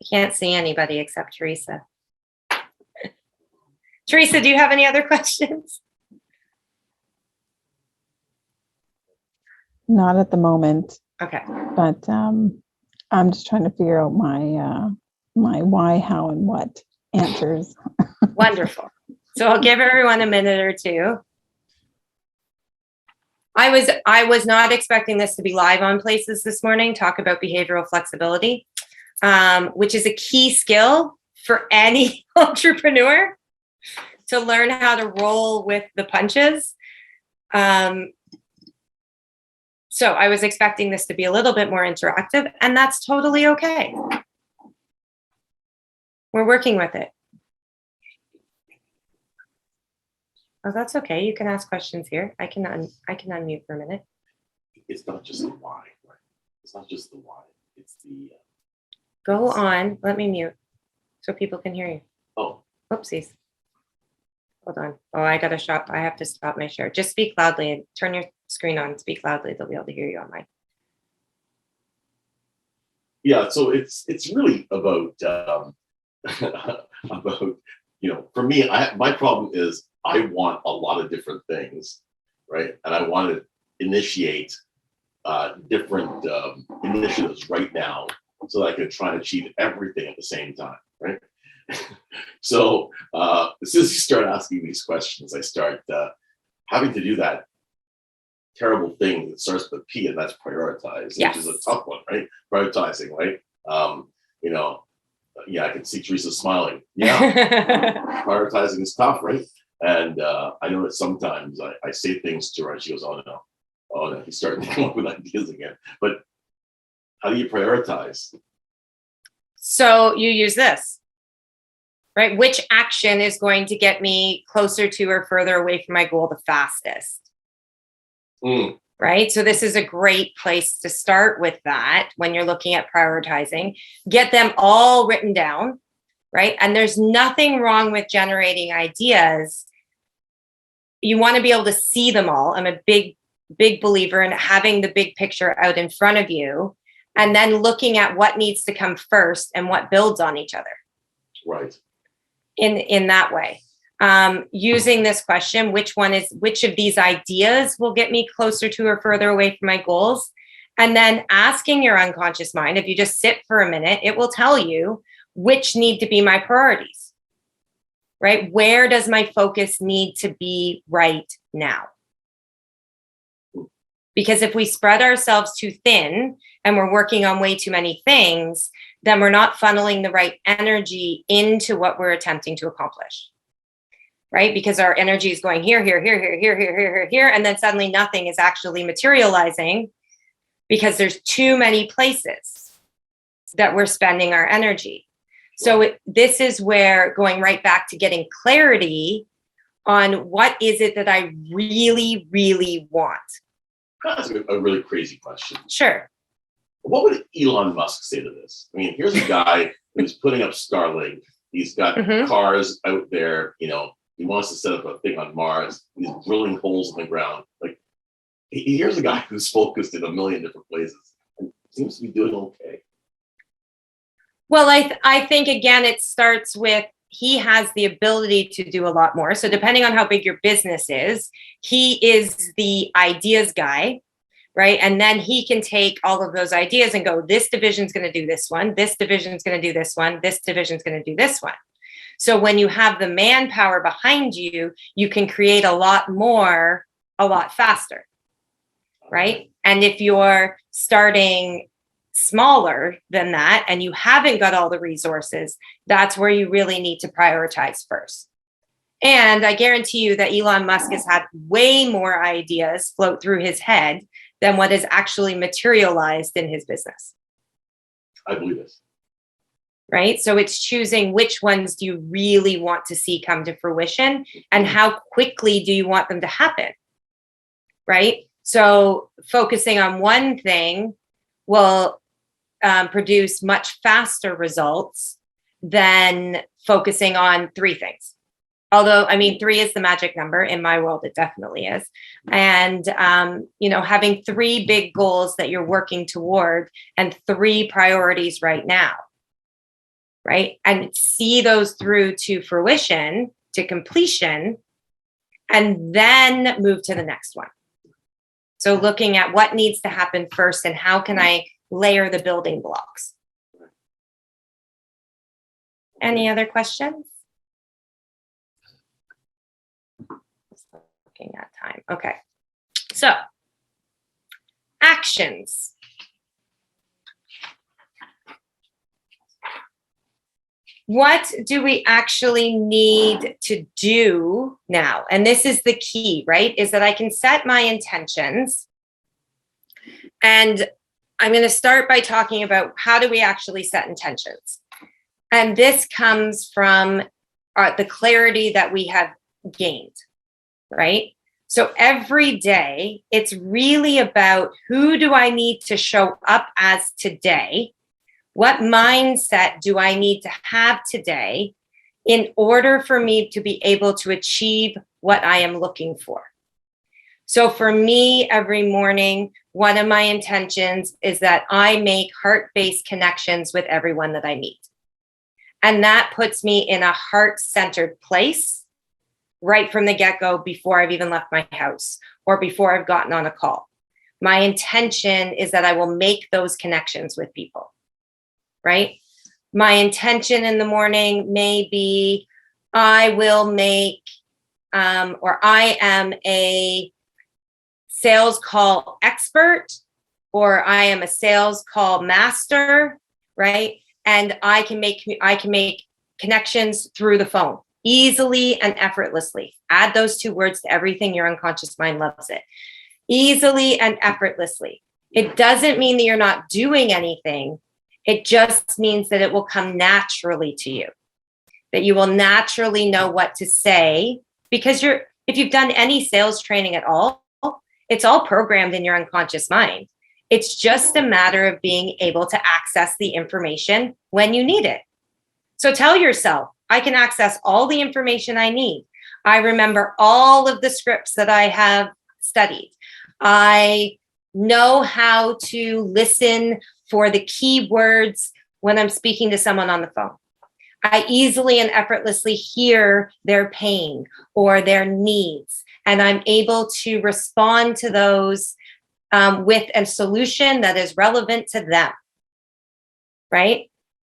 Speaker 1: I can't see anybody except Teresa. Teresa, do you have any other questions?
Speaker 2: Not at the moment,
Speaker 1: Okay.
Speaker 2: but I'm just trying to figure out my why, how, and what answers.
Speaker 1: Wonderful. So I'll give everyone a minute or two. I was not expecting this to be live on Places this morning, talk about behavioral flexibility, which is a key skill for any entrepreneur to learn how to roll with the punches. So I was expecting this to be a little bit more interactive, and that's totally okay. We're working with it. Oh, that's okay. You can ask questions here. I can unmute for a minute.
Speaker 3: It's not just the why, right? It's not just the why. It's the.
Speaker 1: Go on. Let me mute so people can hear you.
Speaker 3: Oh.
Speaker 1: Oopsies. Hold on. Oh, I got to stop. I have to stop my share. Just speak loudly and turn your screen on. Speak loudly. They'll be able to hear you on mine.
Speaker 3: Yeah. So it's really about for me, my problem is I want a lot of different things, right? And I want to initiate different initiatives right now so that I can try and achieve everything at the same time, right? So as soon as you start asking these questions, I start having to do that terrible thing that starts with P, and that's prioritize,
Speaker 1: Yes.
Speaker 3: which is a tough one, right? Prioritizing, right? You know, yeah, I can see Teresa smiling. Yeah, prioritizing is tough, right? And I know that sometimes I say things to her and she goes, oh no, he's starting to come up with ideas again. But how do you prioritize?
Speaker 1: So you use this, right? Which action is going to get me closer to or further away from my goal the fastest? Right? So this is a great place to start with that when you're looking at prioritizing. Get them all written down, right? And there's nothing wrong with generating ideas. You want to be able to see them all. I'm a big believer in having the big picture out in front of you and then looking at what needs to come first and what builds on each other.
Speaker 3: Right.
Speaker 1: In that way. Using this question, which of these ideas will get me closer to or further away from my goals? And then asking your unconscious mind, if you just sit for a minute, it will tell you which need to be my priorities, right? Where does my focus need to be right now? Because if we spread ourselves too thin and we're working on way too many things, then we're not funneling the right energy into what we're attempting to accomplish. Right? Because our energy is going here, and then suddenly nothing is actually materializing because there's too many places that we're spending our energy. So this is where going right back to getting clarity on what is it that I really, really want.
Speaker 3: That's a really crazy question.
Speaker 1: Sure.
Speaker 3: What would Elon Musk say to this? I mean, here's a guy who's putting up Starlink. He's got cars out there, you know. He wants to set up a thing on Mars. He's drilling holes in the ground. Like, here's a guy who's focused in a million different places and seems to be doing okay.
Speaker 1: Well, I think, again, it starts with he has the ability to do a lot more. So depending on how big your business is, he is the ideas guy, right? And then he can take all of those ideas and go, this division's going to do this one. This division's going to do this one. This division's going to do this one. So when you have the manpower behind you, you can create a lot more, a lot faster, right? And if you're starting smaller than that and you haven't got all the resources, that's where you really need to prioritize first. And I guarantee you that Elon Musk has had way more ideas float through his head than what is actually materialized in his business.
Speaker 3: I believe this.
Speaker 1: Right? So it's choosing which ones do you really want to see come to fruition and how quickly do you want them to happen? Right? So focusing on one thing will produce much faster results than focusing on three things. Although, I mean, 3 is the magic number in my world, it definitely is. And, having 3 big goals that you're working toward and 3 priorities right now. Right? And see those through to fruition, to completion, and then move to the next one. So looking at what needs to happen first and how can I layer the building blocks. Any other questions? Just looking at time. Okay. So, actions. What do we actually need to do now? And this is the key, right? Is that I can set my intentions. And I'm going to start by talking about how do we actually set intentions. And this comes from the clarity that we have gained, right? So every day, it's really about who do I need to show up as today? What mindset do I need to have today in order for me to be able to achieve what I am looking for? So for me, every morning, one of my intentions is that I make heart-based connections with everyone that I meet. And that puts me in a heart-centered place right from the get-go before I've even left my house or before I've gotten on a call. My intention is that I will make those connections with people. Right? My intention in the morning may be I will make, or I am a sales call expert, or I am a sales call master, right? And I can make connections through the phone easily and effortlessly. Add those two words to everything. Your unconscious mind loves it. Easily and effortlessly. It doesn't mean that you're not doing anything. It just means that it will come naturally to you, that you will naturally know what to say, because if you've done any sales training at all, it's all programmed in your unconscious mind. It's just a matter of being able to access the information when you need it. So tell yourself, I can access all the information I need. I remember all of the scripts that I have studied. I know how to listen for the key words when I'm speaking to someone on the phone. I easily and effortlessly hear their pain or their needs, and I'm able to respond to those with a solution that is relevant to them, right?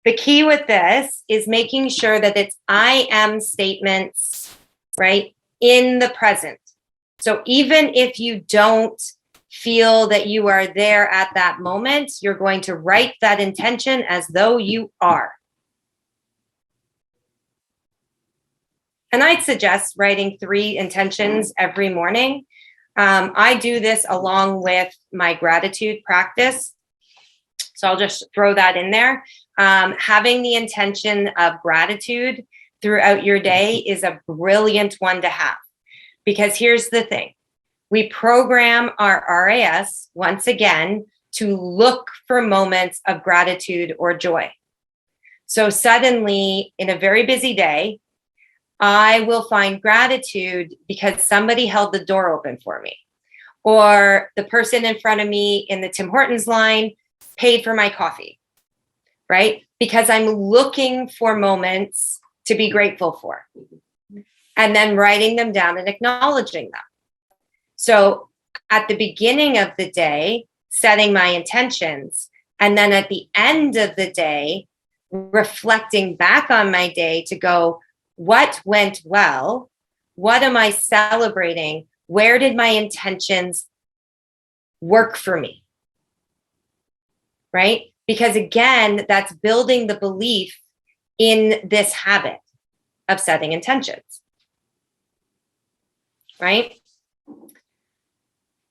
Speaker 1: The key with this is making sure that it's I am statements, right, in the present. So even if you don't feel that you are there at that moment, you're going to write that intention as though you are. And I'd suggest writing 3 intentions every morning. I do this along with my gratitude practice. So I'll just throw that in there. Having the intention of gratitude throughout your day is a brilliant one to have. Because here's the thing. We program our RAS, once again, to look for moments of gratitude or joy. So suddenly, in a very busy day, I will find gratitude because somebody held the door open for me, or the person in front of me in the Tim Hortons line paid for my coffee, right? Because I'm looking for moments to be grateful for, and then writing them down and acknowledging them. So at the beginning of the day, setting my intentions, and then at the end of the day, reflecting back on my day to go, what went well? What am I celebrating? Where did my intentions work for me? Right? Because again, that's building the belief in this habit of setting intentions. Right?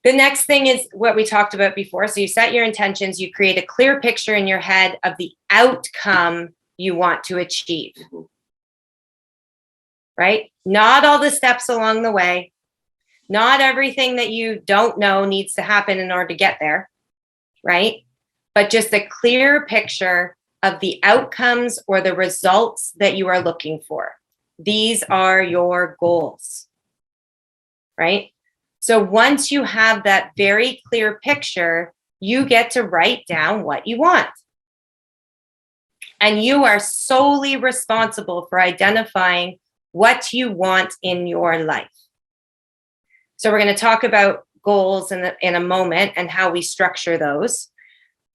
Speaker 1: The next thing is what we talked about before. So you set your intentions, you create a clear picture in your head of the outcome you want to achieve. Right? Not all the steps along the way. Not everything that you don't know needs to happen in order to get there. Right? But just a clear picture of the outcomes or the results that you are looking for. These are your goals. Right? So once you have that very clear picture, you get to write down what you want. And you are solely responsible for identifying what you want in your life. So we're going to talk about goals in a moment and how we structure those.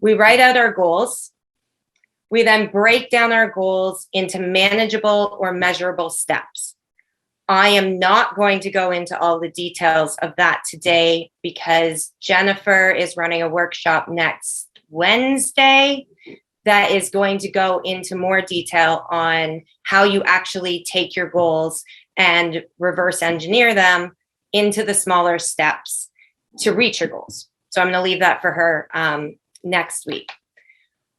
Speaker 1: We write out our goals. We then break down our goals into manageable or measurable steps. I am not going to go into all the details of that today because Jennifer is running a workshop next Wednesday that is going to go into more detail on how you actually take your goals and reverse engineer them into the smaller steps to reach your goals. So I'm going to leave that for her next week.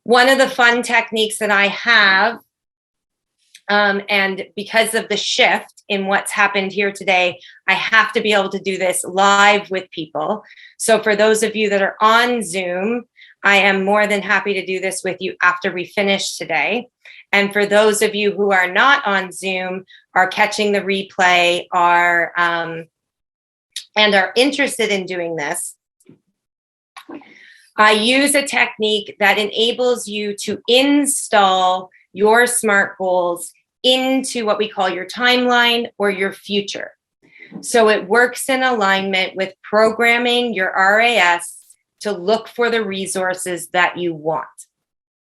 Speaker 1: One of the fun techniques that I have, and because of the shift in what's happened here today, I have to be able to do this live with people. So for those of you that are on Zoom, I am more than happy to do this with you after we finish today. And for those of you who are not on Zoom, are catching the replay, and are interested in doing this, I use a technique that enables you to install your SMART goals into what we call your timeline or your future. So it works in alignment with programming your RAS to look for the resources that you want.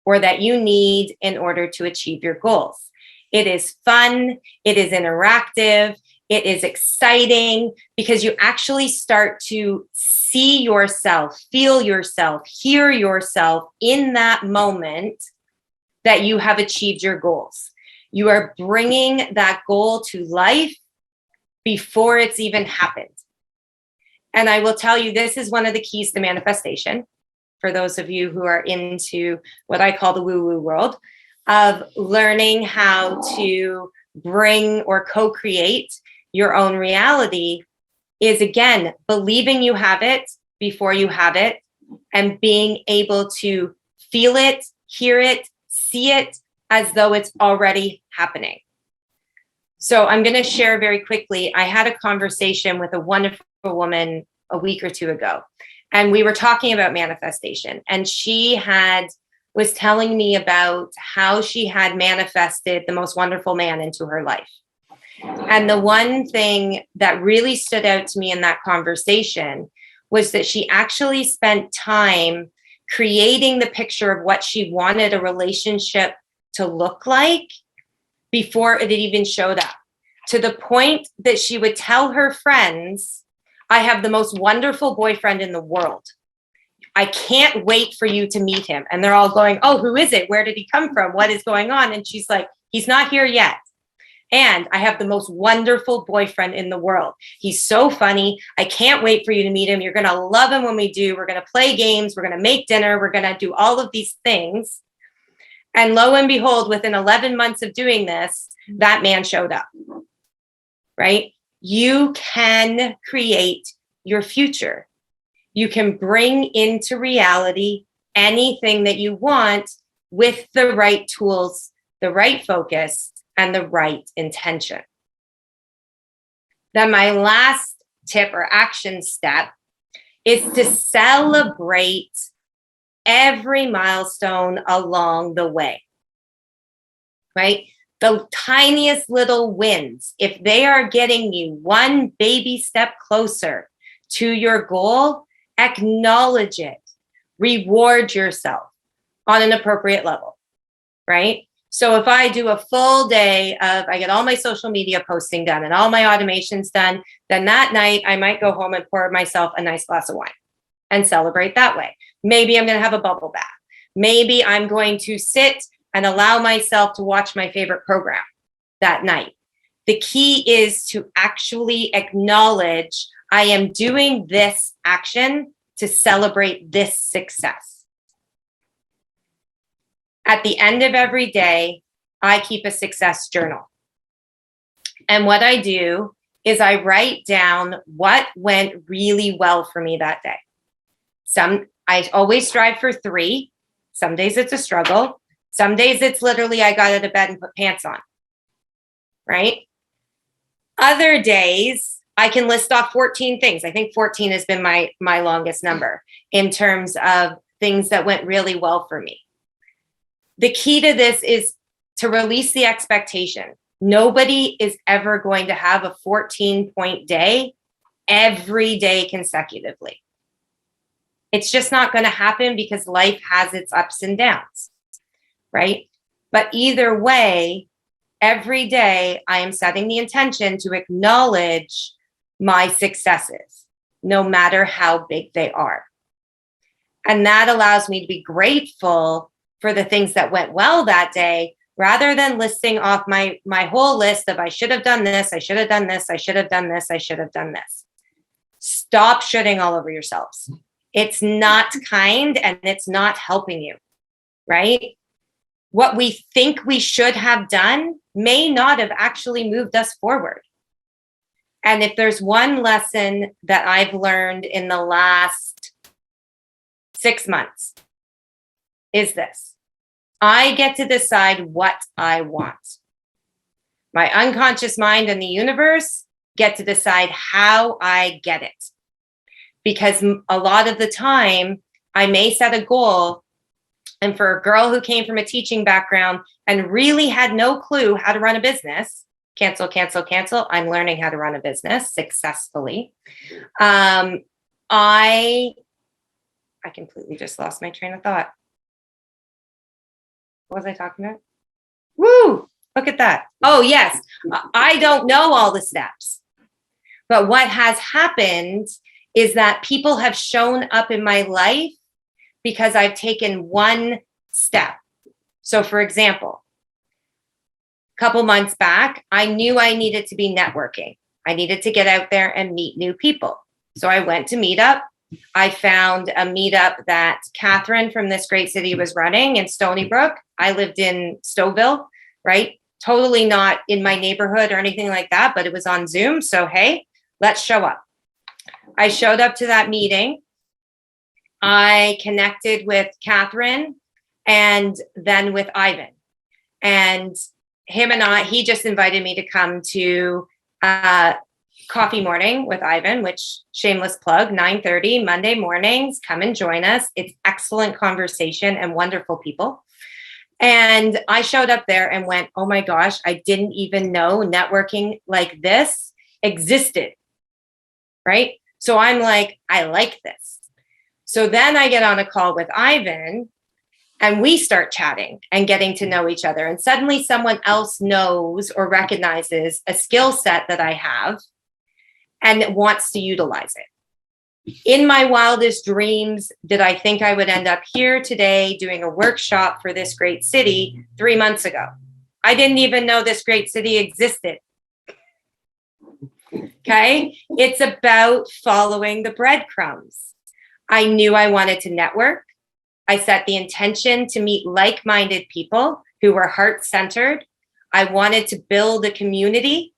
Speaker 1: or that you need in order to achieve your goals. It is fun, it is interactive, it is exciting, because you actually start to see yourself, feel yourself, hear yourself in that moment that you have achieved your goals. You are bringing that goal to life before it's even happened. And I will tell you, this is one of the keys to manifestation. For those of you who are into what I call the woo-woo world, of learning how to bring or co-create your own reality, is again, believing you have it before you have it, and being able to feel it, hear it, see it as though it's already happening. So I'm going to share very quickly. I had a conversation with a wonderful woman a week or two ago, and we were talking about manifestation, and she was telling me about how she had manifested the most wonderful man into her life. And the one thing that really stood out to me in that conversation was that she actually spent time creating the picture of what she wanted a relationship to look like before it had even showed up, to the point that she would tell her friends, I have the most wonderful boyfriend in the world. I can't wait for you to meet him. And they're all going, oh, who is it? Where did he come from? What is going on? And she's like, he's not here yet. And I have the most wonderful boyfriend in the world. He's so funny. I can't wait for you to meet him. You're going to love him when we do. We're going to play games. We're going to make dinner. We're going to do all of these things. And lo and behold, within 11 months of doing this, that man showed up, right? You can create your future. You can bring into reality anything that you want with the right tools, the right focus, and the right intention. Then my last tip or action step is to celebrate every milestone along the way, right? The tiniest little wins, if they are getting you one baby step closer to your goal, acknowledge it, reward yourself on an appropriate level, right? So if I do a full day of, I get all my social media posting done and all my automations done, then that night I might go home and pour myself a nice glass of wine and celebrate that way. Maybe I'm going to have a bubble bath. Maybe I'm going to sit and allow myself to watch my favorite program that night. The key is to actually acknowledge I am doing this action to celebrate this success. At the end of every day, I keep a success journal. And what I do is I write down what went really well for me that day. I always strive for 3. Some days it's a struggle. Some days it's literally I got out of bed and put pants on, right? Other days I can list off 14 things. I think 14 has been my longest number in terms of things that went really well for me. The key to this is to release the expectation. Nobody is ever going to have a 14-point day every day consecutively. It's just not going to happen because life has its ups and downs, right? But either way, every day I am setting the intention to acknowledge my successes, no matter how big they are. And that allows me to be grateful for the things that went well that day, rather than listing off my whole list of I should have done this, I should have done this, I should have done this, I should have done this. Stop shitting all over yourselves. It's not kind and it's not helping you, right? What we think we should have done may not have actually moved us forward. And if there's one lesson that I've learned in the last 6 months, is this: I get to decide what I want. My unconscious mind and the universe get to decide how I get it. Because a lot of the time, I may set a goal, and for a girl who came from a teaching background and really had no clue how to run a business, cancel, I'm learning how to run a business successfully. I completely just lost my train of thought. What was I talking about? Woo! Look at that. Oh, yes. I don't know all the steps. But what has happened is that people have shown up in my life because I've taken one step. So, for example, a couple months back, I knew I needed to be networking. I needed to get out there and meet new people. So I went to Meetup. I found a meetup that Catherine from This Great City was running in Stony Brook. I lived in Stouffville, right? Totally not in my neighborhood or anything like that, but it was on Zoom. So, hey, let's show up. I showed up to that meeting. I connected with Catherine and then with Ivan. And him and I, he just invited me to come to coffee morning with Ivan, which shameless plug, 9:30 Monday mornings. Come and join us. It's excellent conversation and wonderful people. And I showed up there and went, oh my gosh, I didn't even know networking like this existed. Right? So I'm like, I like this. So then I get on a call with Ivan and we start chatting and getting to know each other. And suddenly someone else knows or recognizes a skill set that I have and wants to utilize it. In my wildest dreams, did I think I would end up here today doing a workshop for This Great City 3 months ago? I didn't even know This Great City existed. Okay? It's about following the breadcrumbs. I knew I wanted to network. I set the intention to meet like-minded people who were heart-centered. I wanted to build a community.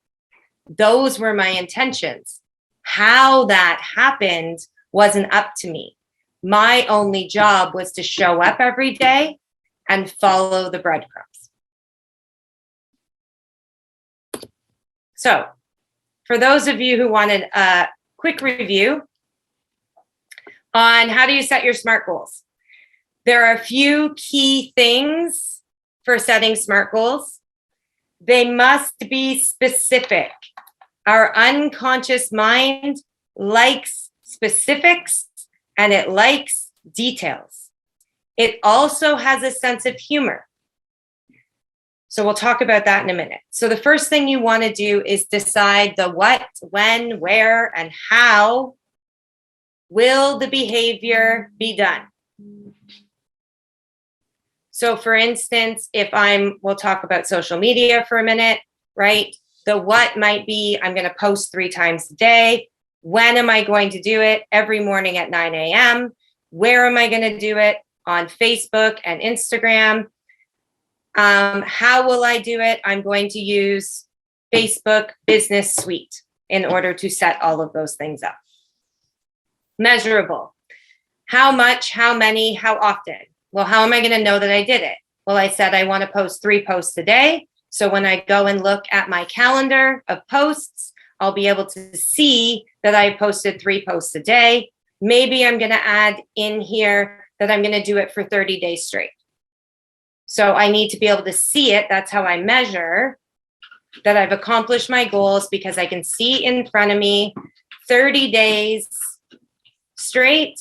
Speaker 1: Those were my intentions. How that happened wasn't up to me. My only job was to show up every day and follow the breadcrumbs. So, for those of you who wanted a quick review on how do you set your SMART goals, there are a few key things for setting SMART goals. They must be specific. Our unconscious mind likes specifics and it likes details. It also has a sense of humor. So we'll talk about that in a minute. So the first thing you want to do is decide the what, when, where, and how will the behavior be done. So for instance, we'll talk about social media for a minute, right? The what might be, I'm going to post 3 times a day. When am I going to do it? Every morning at 9 a.m. Where am I going to do it? On Facebook and Instagram. How will I do it? I'm going to use Facebook Business Suite in order to set all of those things up. Measurable. How much, how many, how often? Well, how am I going to know that I did it? Well, I said I want to post 3 posts a day. So when I go and look at my calendar of posts, I'll be able to see that I posted 3 posts a day. Maybe I'm going to add in here that I'm going to do it for 30 days straight. So I need to be able to see it. That's how I measure that I've accomplished my goals, because I can see in front of me 30 days straight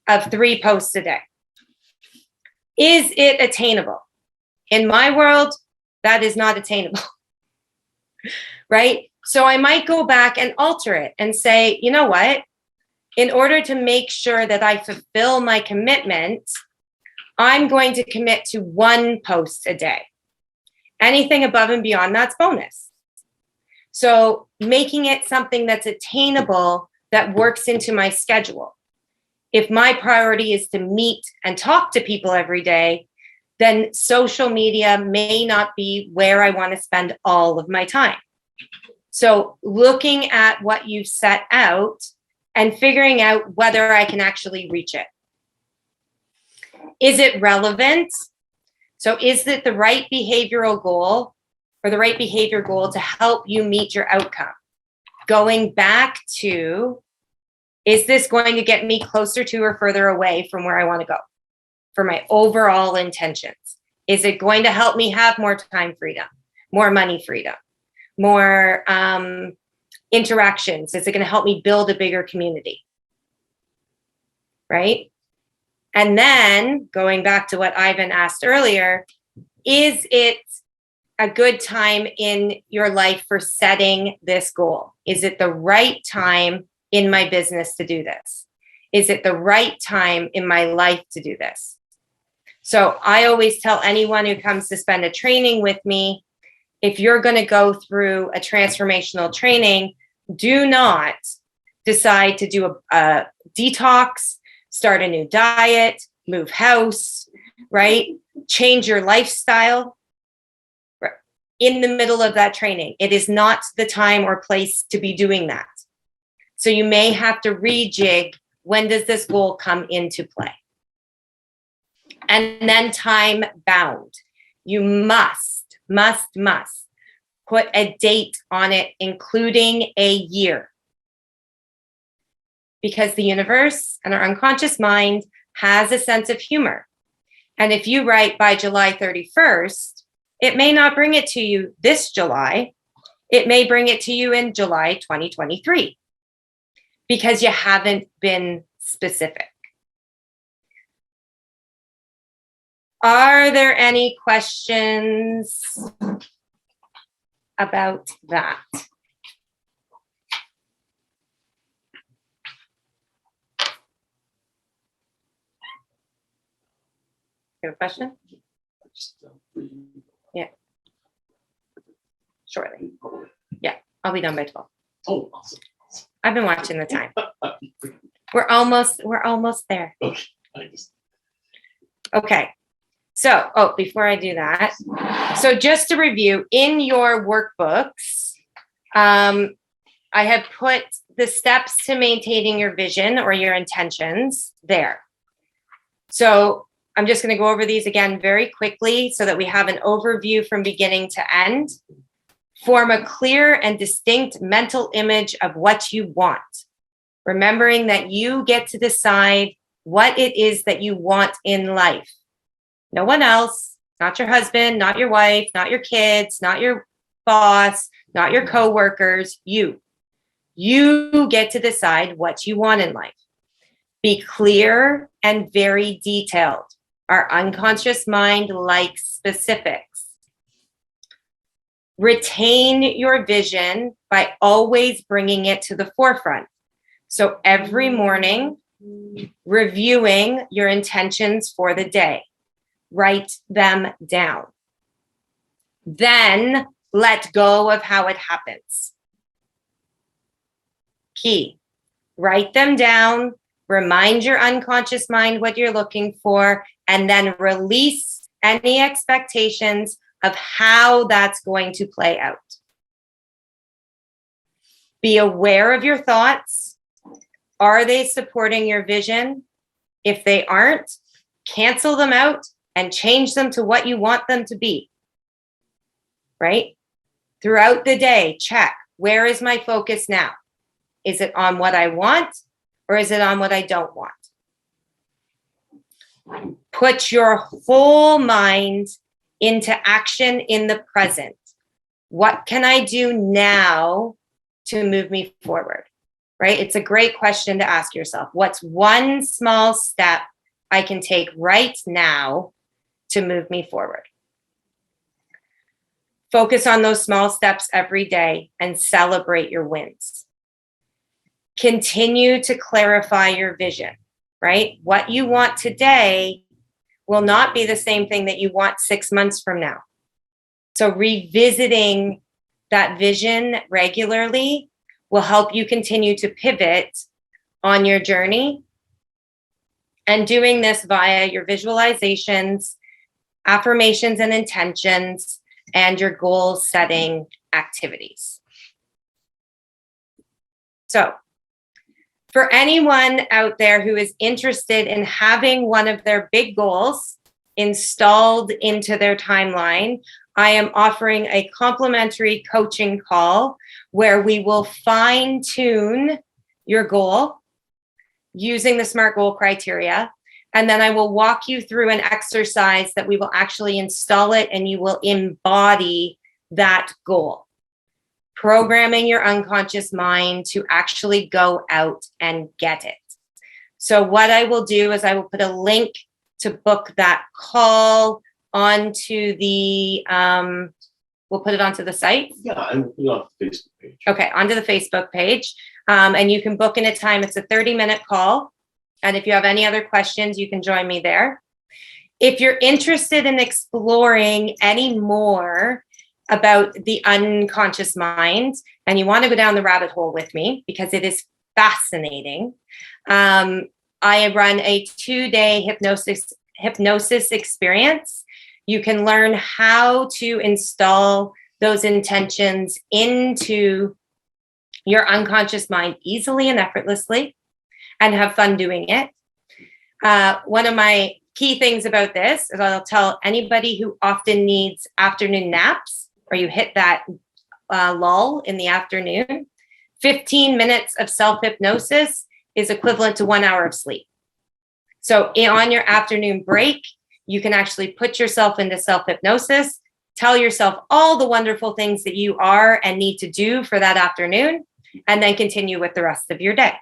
Speaker 1: of 3 posts a day. Is it attainable? In my world, that is not attainable, right? So I might go back and alter it and say, you know what? In order to make sure that I fulfill my commitment, I'm going to commit to 1 post a day. Anything above and beyond, that's bonus. So making it something that's attainable, that works into my schedule. If my priority is to meet and talk to people every day, then social media may not be where I want to spend all of my time. So looking at what you've set out and figuring out whether I can actually reach it. Is it relevant? So is it the right behavioral goal or the right behavior goal to help you meet your outcome? Going back to, is this going to get me closer to or further away from where I want to go for my overall intentions? Is it going to help me have more time freedom, more money freedom, more interactions? Is it going to help me build a bigger community? Right? And then going back to what Ivan asked earlier, is it a good time in your life for setting this goal? Is it the right time in my business to do this? Is it the right time in my life to do this? So I always tell anyone who comes to spend a training with me, if you're going to go through a transformational training, do not decide to do a detox, start a new diet, move house, right? Change your lifestyle in the middle of that training. It is not the time or place to be doing that. So you may have to rejig, when does this goal come into play? And then time bound. You must put a date on it, including a year. Because the universe and our unconscious mind has a sense of humor. And if you write by July 31st, it may not bring it to you this July. It may bring it to you in July 2023 because you haven't been specific. Are there any questions about that? You have a question? Yeah. Shortly. Yeah, I'll be done by 12.
Speaker 3: Oh, awesome.
Speaker 1: I've been watching the time. We're almost there.
Speaker 3: Okay.
Speaker 1: Okay. So, before I do that, so just to review, in your workbooks, I have put the steps to maintaining your vision or your intentions there. So I'm just going to go over these again very quickly so that we have an overview from beginning to end. Form a clear and distinct mental image of what you want, remembering that you get to decide what it is that you want in life. No one else, not your husband, not your wife, not your kids, not your boss, not your coworkers, you. You get to decide what you want in life. Be clear and very detailed. Our unconscious mind likes specifics. Retain your vision by always bringing it to the forefront. So every morning, reviewing your intentions for the day. Write them down. Then let go of how it happens. Key. Write them down, remind your unconscious mind what you're looking for, and then release any expectations of how that's going to play out. Be aware of your thoughts. Are they supporting your vision? If they aren't, cancel them out and change them to what you want them to be, right? Throughout the day, check, where is my focus now? Is it on what I want or is it on what I don't want? Put your whole mind into action in the present. What can I do now to move me forward, right? It's a great question to ask yourself. What's one small step I can take right now to move me forward? Focus on those small steps every day and celebrate your wins. Continue to clarify your vision, right? What you want today will not be the same thing that you want 6 months from now. So revisiting that vision regularly will help you continue to pivot on your journey. And doing this via your visualizations, affirmations and intentions, and your goal setting activities. So for anyone out there who is interested in having one of their big goals installed into their timeline, I am offering a complimentary coaching call where we will fine-tune your goal using the SMART goal criteria. And then I will walk you through an exercise that we will actually install it and you will embody that goal. Programming your unconscious mind to actually go out and get it. So what I will do is I will put a link to book that call onto the, we'll put it onto the site.
Speaker 3: Yeah, and we'll put it on the Facebook page.
Speaker 1: Okay, onto the Facebook page. And you can book in a time. It's a 30-minute call. And if you have any other questions, you can join me there. If you're interested in exploring any more about the unconscious mind and you want to go down the rabbit hole with me, because it is fascinating, I run a 2-day hypnosis experience. You can learn how to install those intentions into your unconscious mind easily and effortlessly and have fun doing it. One of my key things about this is I'll tell anybody who often needs afternoon naps, or you hit that lull in the afternoon, 15 minutes of self-hypnosis is equivalent to 1 hour of sleep. So on your afternoon break, you can actually put yourself into self-hypnosis, tell yourself all the wonderful things that you are and need to do for that afternoon, and then continue with the rest of your day.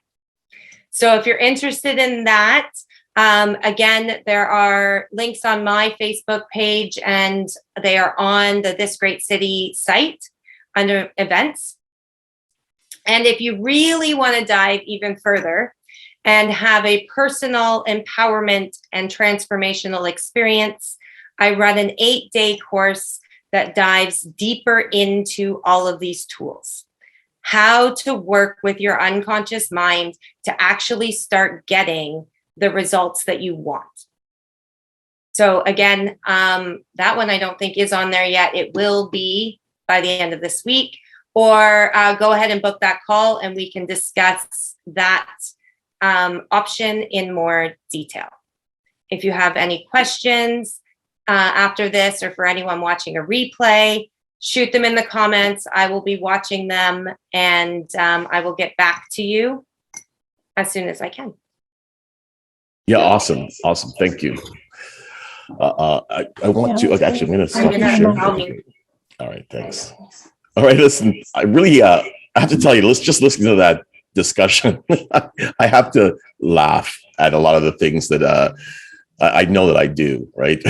Speaker 1: So if you're interested in that, again, there are links on my Facebook page, and they are on the This Great City site under events. And if you really want to dive even further and have a personal empowerment and transformational experience, I run an 8-day course that dives deeper into all of these tools. How to work with your unconscious mind to actually start getting the results that you want. So again, that one I don't think is on there yet. It will be by the end of this week, or go ahead and book that call and we can discuss that option in more detail. If you have any questions after this, or for anyone watching a replay, shoot them in the comments. I will be watching them, and I will get back to you as soon as I can.
Speaker 3: Yeah, awesome. Thank you. I want to, actually, I'm going to stop the share. All right, thanks. All right, listen, I really, I have to tell you, let's just listen to that discussion. I have to laugh at a lot of the things that I know that I do, right?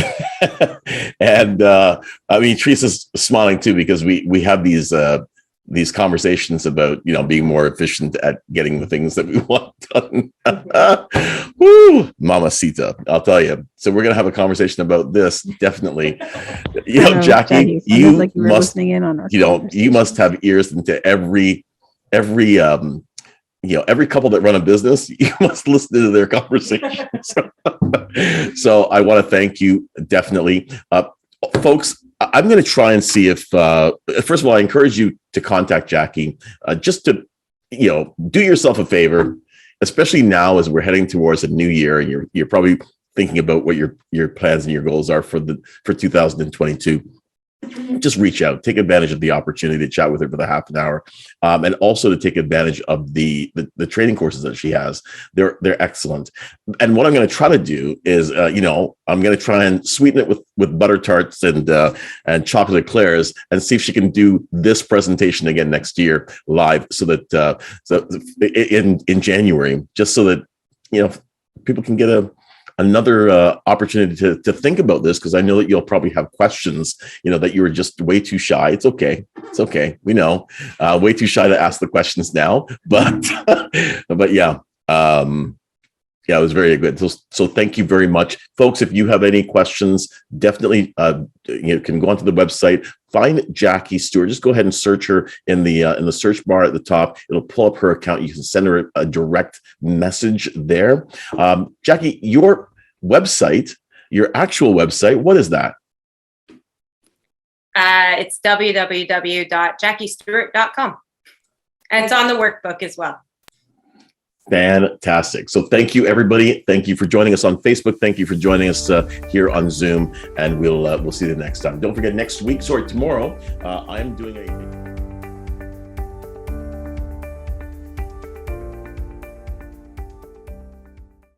Speaker 3: And I mean, Teresa's smiling too, because we have these conversations about, you know, being more efficient at getting the things that we want done. Woo, mamacita, I'll tell you. So we're gonna have a conversation about this, definitely. You know, Jacqy, you like you must, listening in on our, you know, you must have ears into every you know, every couple that run a business, you must listen to their conversations. So I want to thank you, definitely. Folks, I'm going to try and see if, first of all, I encourage you to contact Jacqy, just to, you know, do yourself a favor, especially now as we're heading towards a new year, and you're probably thinking about what your plans and your goals are for 2022. Just reach out, take advantage of the opportunity to chat with her for the half an hour, and also to take advantage of the training courses that she has. They're excellent. And what I'm going to try to do is, you know, I'm going to try and sweeten it with butter tarts and chocolate eclairs, and see if she can do this presentation again next year live, so that in January, just so that, you know, people can get another opportunity to think about this, because I know that you'll probably have questions, you know, that you were just way too shy. It's okay. We know, way too shy to ask the questions now, but yeah, it was very good. So thank you very much, folks. If you have any questions, definitely you can go onto the website, find Jacqy Stewart. Just go ahead and search her in the search bar at the top. It'll pull up her account. You can send her a direct message there. Jacqy, your website, your actual website, what is that?
Speaker 1: It's www.jacqystewart.com. And it's on the workbook as well.
Speaker 3: Fantastic. So thank you, everybody. Thank you for joining us on Facebook. Thank you for joining us here on Zoom, and we'll see you the next time. Don't forget, tomorrow, I'm doing a